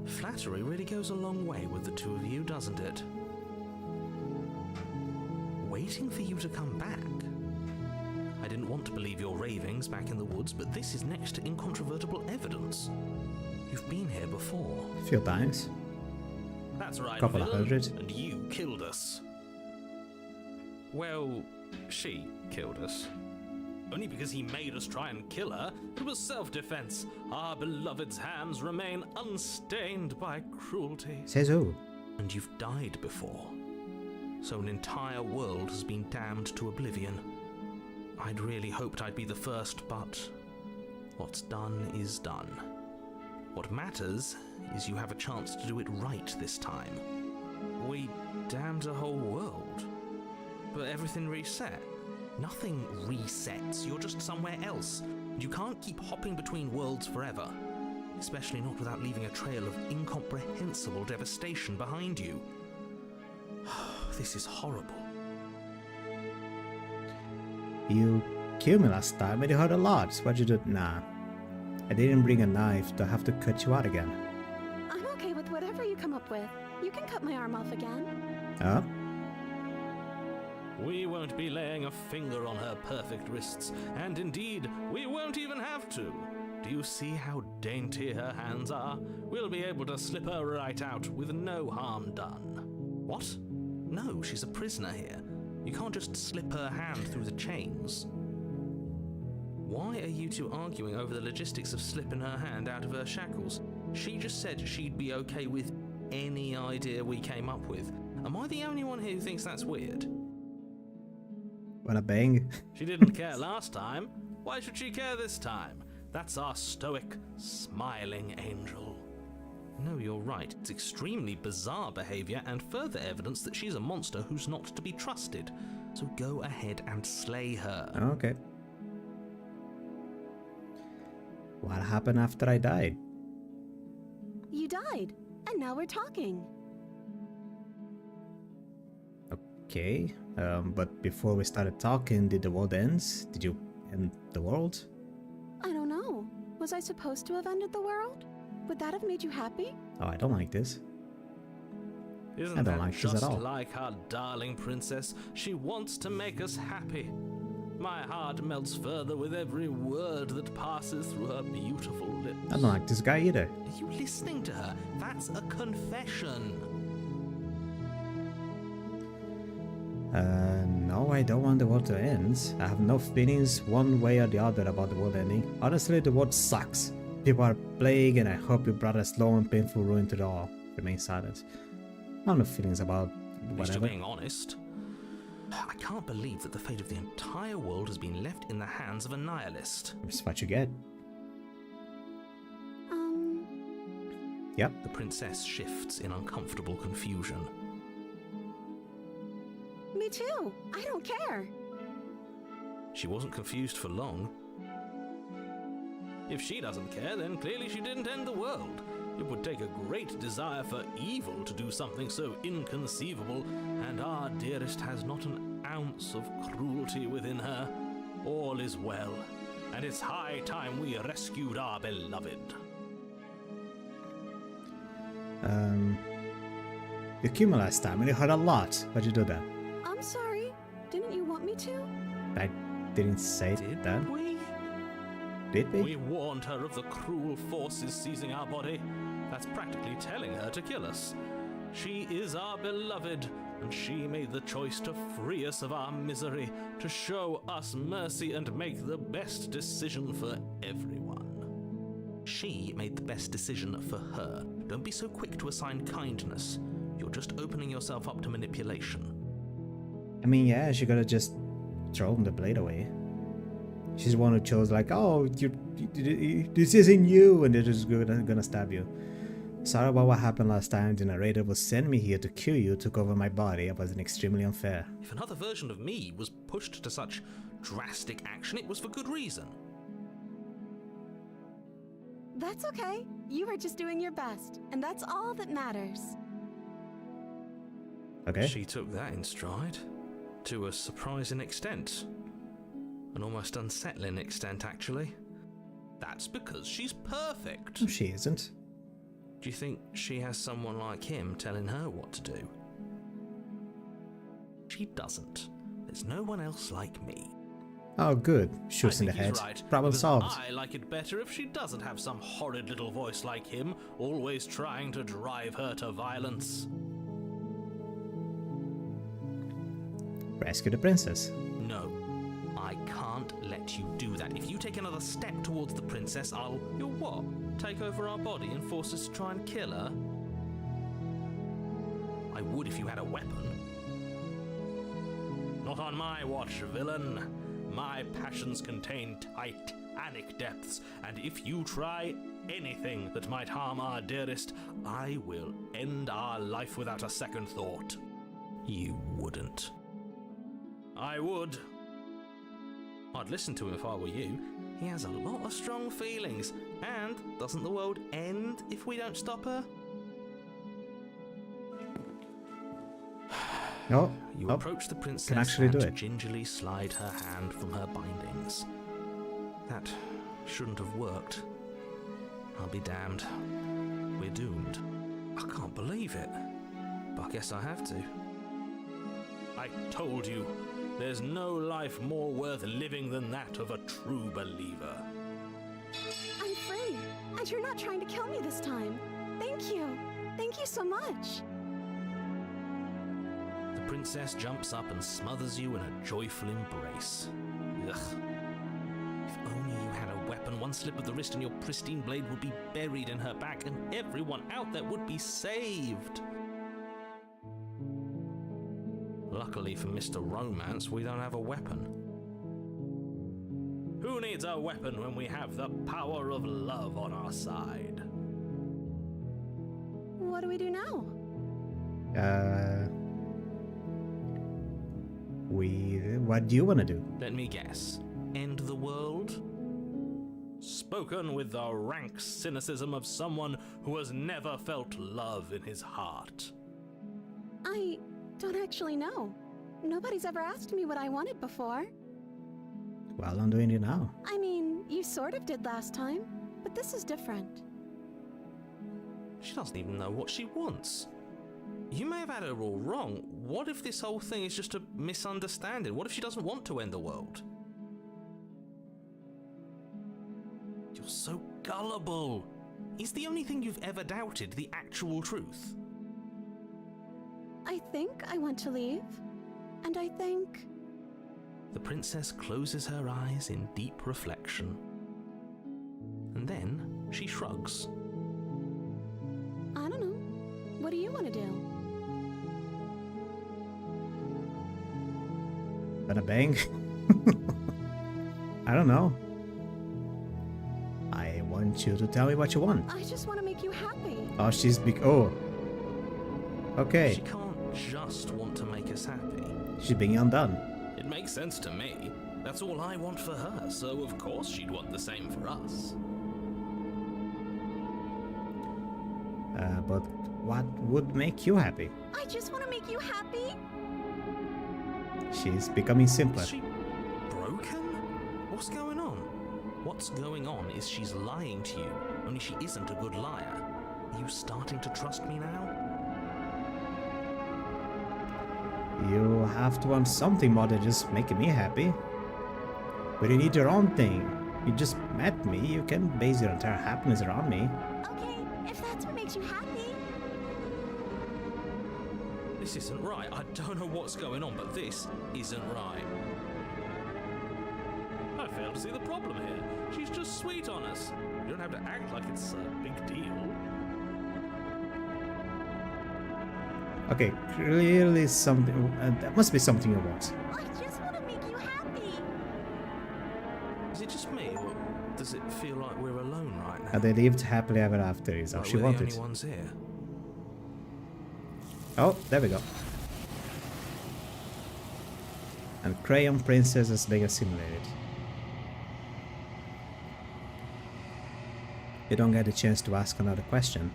Flattery really goes a long way with the two of you, doesn't it? Waiting for you to come back. I didn't want to believe your ravings back in the woods, but this is next to incontrovertible evidence. You've been here before. A few times. That's right, Couple of villain, hundred. and you killed us. Well, she killed us. only because he made us try and kill her. It was self-defense. Our beloved's hands remain unstained by cruelty. Says who? And you've died before. So an entire world has been damned to oblivion. I'd really hoped I'd be the first, but what's done is done. What matters is you have a chance to do it right this time. We damned a whole world, but everything reset. Nothing resets, you're just somewhere else. You can't keep hopping between worlds forever, especially not without leaving a trail of incomprehensible devastation behind you. This is horrible. You killed me last time and you hurt a lot. What'd you do? Nah. I didn't bring a knife to have to cut you out again. I'm okay with whatever you come up with. You can cut my arm off again. Huh? We won't be laying a finger on her perfect wrists, and indeed, we won't even have to. Do you see how dainty her hands are? We'll be able to slip her right out with no harm done. What? No, she's a prisoner here. You can't just slip her hand through the chains. Why are you two arguing over the logistics of slipping her hand out of her shackles? She just said she'd be okay with any idea we came up with. Am I the only one here who thinks that's weird? Wanna bang? She didn't care last time. Why should she care this time? That's our stoic, smiling angel. No, you're right. It's extremely bizarre behavior and further evidence that she's a monster who's not to be trusted. So go ahead and slay her. Okay. What happened after I died? You died, and now we're talking. Okay. But before we started talking, did the world end? Did you end the world? I don't know. Was I supposed to have ended the world? Would that have made you happy? Oh, I don't like this. Isn't I don't that like this just at all. like our darling princess? She wants to make us happy. My heart melts further with every word that passes through her beautiful lips. I don't like this guy either. Are you listening to her? That's a confession. No, I don't want the world to end. I have no feelings one way or the other about the world ending. Honestly, the world sucks. People are plagued, and I hope you brought a slow and painful ruin to it all. Remain silent. I have no feelings about At least whatever. you're being honest. I can't believe that the fate of the entire world has been left in the hands of a nihilist. It's what you get. Yep. The princess shifts in uncomfortable confusion. Me too. I don't care. She wasn't confused for long. If she doesn't care, then clearly she didn't end the world. It would take a great desire for evil to do something so inconceivable, and our dearest has not an ounce of cruelty within her. All is well, and it's high time we rescued our beloved. You killed me last time and you hurt a lot. Why'd you do that? I'm sorry. Didn't you want me to? I didn't say that. we? Did we? We warned her of the cruel forces seizing our body. That's practically telling her to kill us. She is our beloved, and she made the choice to free us of our misery, to show us mercy and make the best decision for everyone. She made the best decision for her. Don't be so quick to assign kindness. You're just opening yourself up to manipulation. I mean, yeah, she could have just thrown the blade away. She's the one who chose, like, oh, this isn't you, and they're just gonna stab you. Sorry about what happened last time. The narrator was sent me here to kill you, took over my body. It was extremely unfair. If another version of me was pushed to such drastic action, it was for good reason. That's okay. You were just doing your best, and that's all that matters. Okay. She took that in stride, to a surprising extent. An almost unsettling extent, actually. That's because she's perfect. No, she isn't. Do you think she has someone like him telling her what to do? She doesn't. There's no one else like me. Oh, good. Shoots in the I think head. he's right, Problem because solved. I like it better if she doesn't have some horrid little voice like him, always trying to drive her to violence. Rescue the princess. No, I can't let you do that. If you take another step towards the princess, You'll what? Take over our body and force us to try and kill her? I would if you had a weapon. Not on my watch, villain. My passions contain titanic depths, and if you try anything that might harm our dearest, I will end our life without a second thought. You wouldn't. I would. I'd listen to him if I were you. He has a lot of strong feelings, and doesn't the world end if we don't stop her? Oh, You approach the princess can actually do and it. gingerly slide her hand from her bindings. That shouldn't have worked. I'll be damned. We're doomed. I can't believe it. But I guess I have to. I told you, there's no life more worth living than that of a true believer. I'm free, and you're not trying to kill me this time. Thank you. Thank you so much. The princess jumps up and smothers you in a joyful embrace. Ugh. If only you had a weapon, one slip of the wrist and your pristine blade would be buried in her back, and everyone out there would be saved. Luckily for Mr. Romance, we don't have a weapon. Who needs a weapon when we have the power of love on our side? What do we do now? What do you want to do? Let me guess. End the world? Spoken with the rank cynicism of someone who has never felt love in his heart. I don't actually know. Nobody's ever asked me what I wanted before. Well, I'm doing it now. I mean, you sort of did last time, but this is different. She doesn't even know what she wants. You may have had her all wrong. What if this whole thing is just a misunderstanding? What if she doesn't want to end the world? You're so gullible. Is the only thing you've ever doubted the actual truth? I think I want to leave, and I think... The princess closes her eyes in deep reflection. And then she shrugs. I don't know. What do you want to do? Gonna bang? I don't know. I want you to tell me what you want. I just want to make you happy. Oh, she's big. Oh. Okay. She can't just want to make us happy. She's being undone. It makes sense to me. That's all I want for her, so of course she'd want the same for us. But what would make you happy? I just want to make you happy. She's becoming simpler. Is she broken? What's going on? What's going on is she's lying to you, only she isn't a good liar. Are you starting to trust me now? You have to want something more than just making me happy. But you need your own thing. You just met me. You can base your entire happiness around me. Okay, if that's what makes you happy. This isn't right. I don't know what's going on, but this isn't right. I fail to see the problem here. She's just sweet on us. You don't have to act like it's a big deal. Okay, clearly something. That must be something you want. I just want to make you happy. Is it just me, or does it feel like we're alone right now? And they lived happily ever after. Is how Like she we're wanted. the only ones here. Oh, there we go. And Crayon Princess is being assimilated. You don't get a chance to ask another question,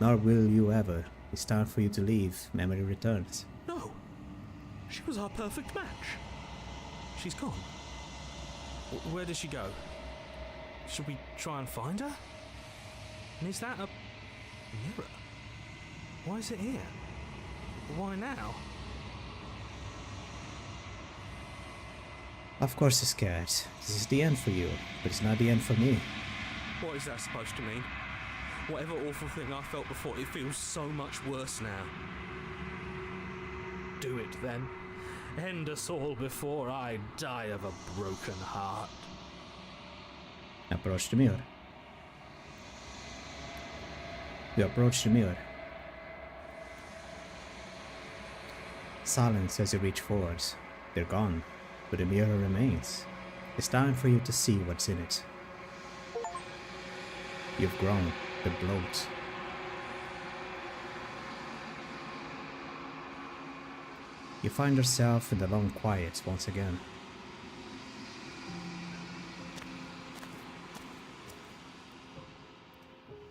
nor will you ever. It's time for you to leave. Memory returns. No, she was our perfect match. She's gone. Where did she go? Should we try and find her? And is that a mirror? Why is it here? Why now? Of course you're scared. This is the end for you, but it's not the end for me. What is that supposed to mean? Whatever awful thing I felt before, it feels so much worse now. Do it then. End us all before I die of a broken heart. Approach the mirror. You approach the mirror. Silence as you reach forwards. They're gone, but the mirror remains. It's time for you to see what's in it. You've grown. The bloat. You find yourself in the long quiet once again.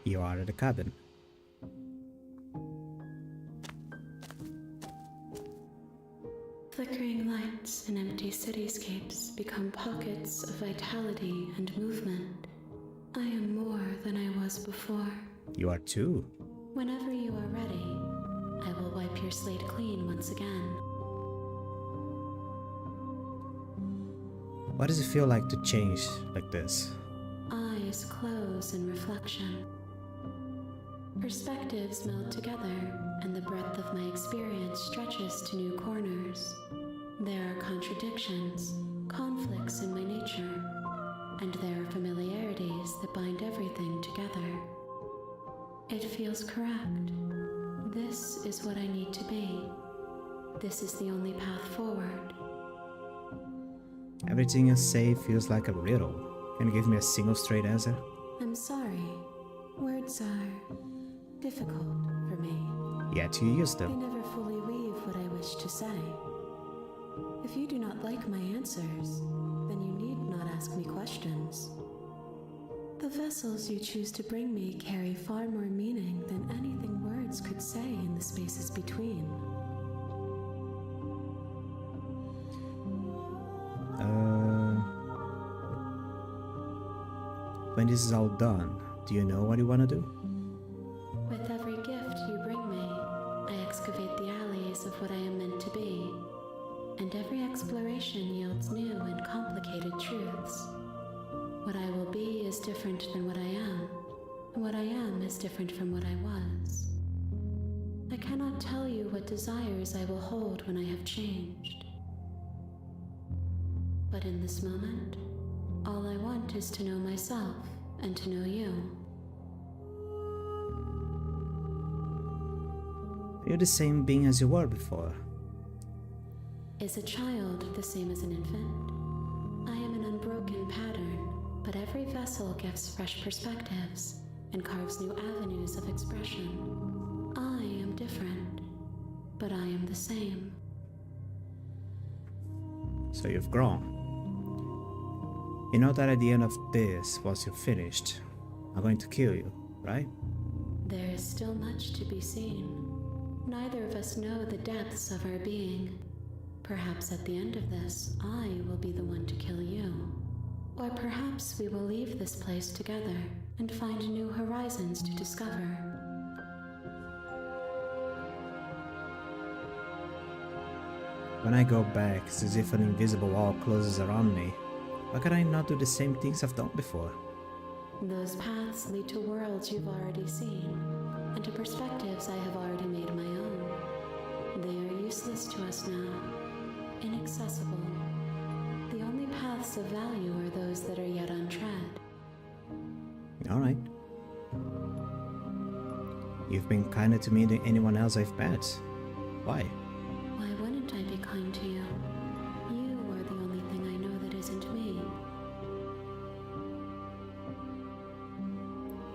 You are at the cabin. Flickering lights and empty cityscapes become pockets of vitality and movement. I am more than I was before. You are too. Whenever you are ready, I will wipe your slate clean once again. What does it feel like to change like this? Eyes close in reflection. Perspectives meld together, and the breadth of my experience stretches to new corners. There are contradictions, conflicts in my nature, and there are familiarities that bind everything together. It feels correct. This is what I need to be. This is the only path forward. Everything you say feels like a riddle. Can you give me a single straight answer? I'm sorry. Words are difficult for me. Yet you use They them. never fully weave what I wish to say. If you do not like my answers, then you need not ask me questions. The vessels you choose to bring me carry far more meaning than anything words could say in the spaces between. When this is all done, do you know what you want to do? With every gift you bring me, I excavate the alleys of what I am meant to be, and every exploration yields new and complicated truths. What I will be is different than what I am, and what I am is different from what I was. I cannot tell you what desires I will hold when I have changed. But in this moment, all I want is to know myself and to know you. You're the same being as you were before. Is a child the same as an infant? I am an unbroken pattern, but every vessel gives fresh perspectives and carves new avenues of expression. I am different, but I am the same. So you've grown. You know that at the end of this, once you're finished, I'm going to kill you, right? There is still much to be seen. Neither of us know the depths of our being. Perhaps at the end of this, I will be the one to kill you. Or perhaps we will leave this place together and find new horizons to discover. When I go back, it's as if an invisible wall closes around me. Why can I not do the same things I've done before? Those paths lead to worlds you've already seen, and to perspectives I have already made my own. They are useless to us now, inaccessible. The only paths of value are those that are yet untread. Alright. You've been kinder to me than anyone else I've met. Why? Why wouldn't I be kind to you? You are the only thing I know that isn't me.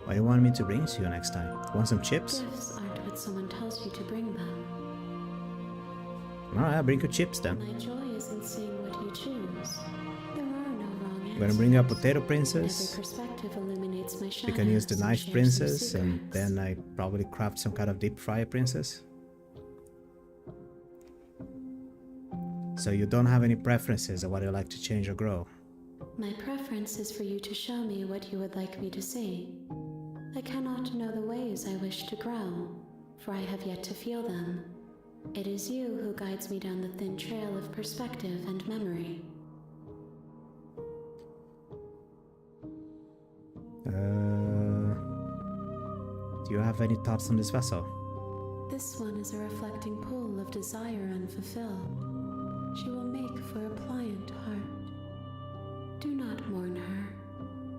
What do you want me to bring to you next time? Want some chips? Gifts aren't what someone tells you to bring them. Alright, I'll bring you chips then. My joy is in seeing what you choose. There are no wrong answers. I'm gonna bring you a potato Every princess. perspective illuminates my shadows. We can use the and knife share some princess, and secrets. then I probably craft some kind of deep fryer princess. So you don't have any preferences of what you like to change or grow? My preference is for you to show me what you would like me to see. I cannot know the ways I wish to grow, for I have yet to feel them. It is you who guides me down the thin trail of perspective and memory. Do you have any thoughts on this vessel? This one is a reflecting pool of desire unfulfilled. she will make for a pliant heart. Do not mourn her.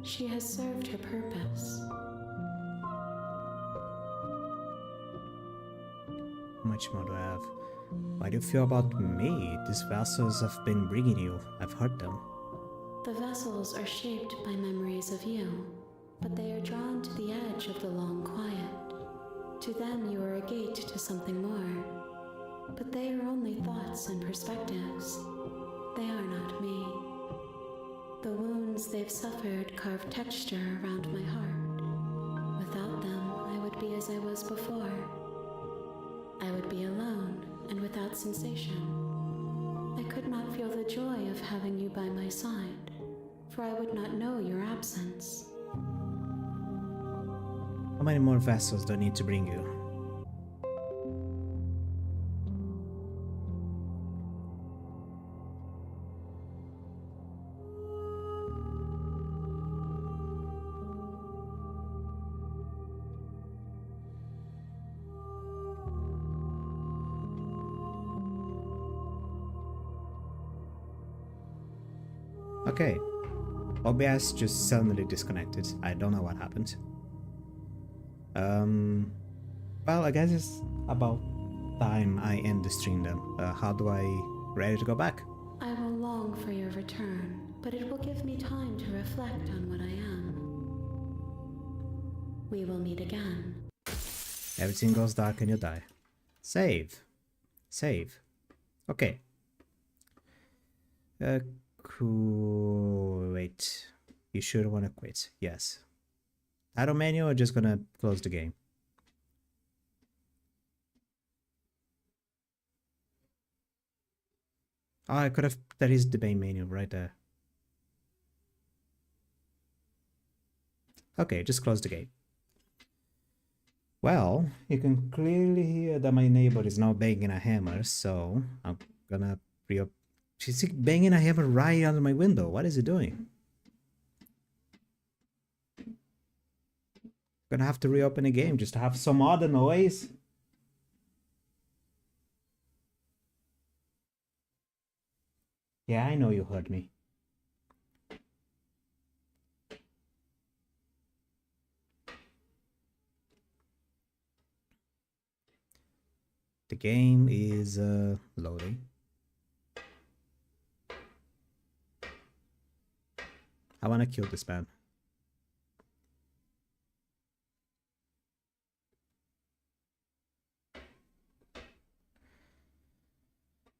She has served her purpose. How much more do I have? Why do you feel about me? These vessels have been bringing you. I've heard them. The vessels are shaped by memories of you, but they are drawn to the edge of the long quiet. To them you are a gate to something more, but they are only thoughts and perspectives. They are not me. The wounds they've suffered carve texture around my heart. Without them, I would be as I was before. I would be alone and without sensation. I could not feel the joy of having you by my side, for I would not know your absence. How many more vessels do I need to bring you? Okay, OBS just suddenly disconnected. I don't know what happened. Well, I guess it's about time I end the stream then. How do I ready to go back? I will long for your return, but it will give me time to reflect on what I am. We will meet again. Everything goes dark and you die. Save. Save. Okay. Cool. Wait. You should want to quit. Yes. Title menu or just gonna close the game? Oh, I could have. That is the main menu right there. Okay, just close the game. Well, you can clearly hear that my neighbor is now banging a hammer, so I'm gonna reopen. She's banging a hammer right under my window. What is he doing? Gonna have to reopen the game just to have some other noise. Yeah, I know you heard me. The game is loading. I wanna kill this man.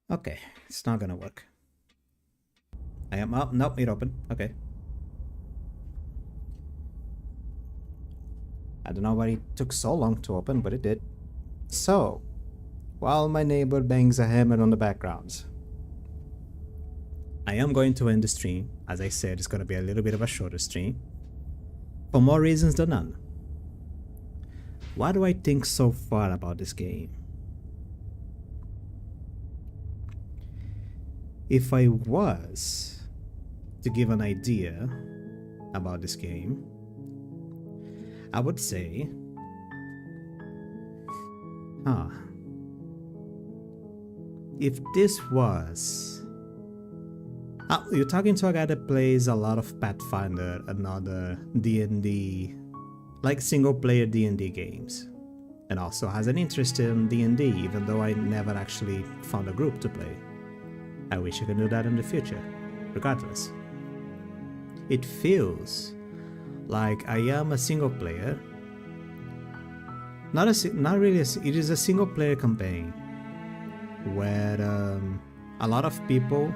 Okay, it's not gonna work. I am up. Nope, it opened. Okay. I don't know why it took so long to open, but it did. So, while my neighbor bangs a hammer on the background, I am going to end the stream. As I said, it's going to be a little bit of a shorter stream. For more reasons than none. What do I think so far about this game? If I was to give an idea about this game, I would say, if this was... you're talking to a guy that plays a lot of Pathfinder and other D&D, like single-player D&D games, and also has an interest in D&D, even though I never actually found a group to play. I wish I could do that in the future. Regardless, it feels like I am a single player. Not really. It is a single player campaign where a lot of people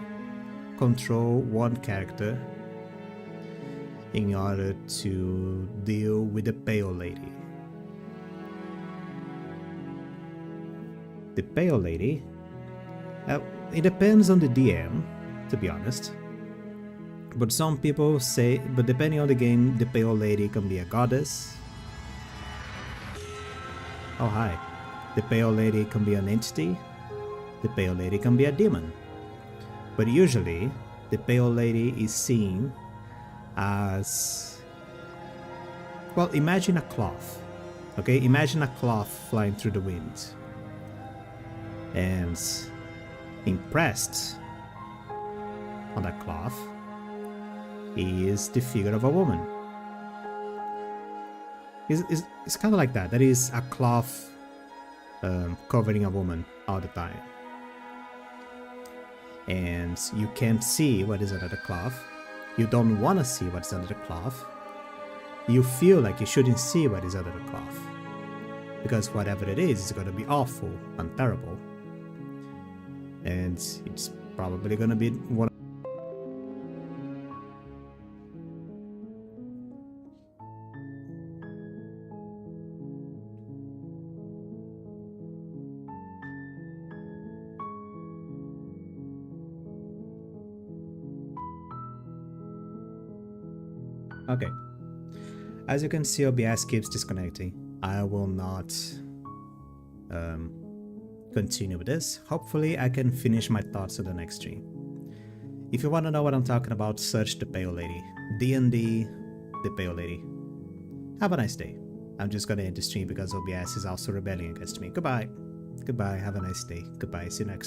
control one character in order to deal with the Pale Lady. The Pale Lady, it depends on the DM, to be honest. But some people say, but depending on the game, the Pale Lady can be a goddess. Oh hi. The Pale Lady can be an entity. The Pale Lady can be a demon. But usually, the Pale Lady is seen as... Well, imagine a cloth. Okay, imagine a cloth flying through the wind. And impressed on that cloth is the figure of a woman. It's kind of like that. There is a cloth covering a woman all the time. And you can't see what is under the cloth. You don't want to see what's under the cloth. You feel like you shouldn't see what is under the cloth. Because whatever it is going to be awful and terrible. And it's probably going to be one. Okay, as you can see, OBS keeps disconnecting. I will not continue with this. Hopefully I can finish my thoughts in the next stream. If you want to know what I'm talking about, search the Pale Lady. D&D, the Pale Lady. Have a nice day. I'm just gonna end the stream because OBS is also rebelling against me. Goodbye. Goodbye, have a nice day. Goodbye, see you next time.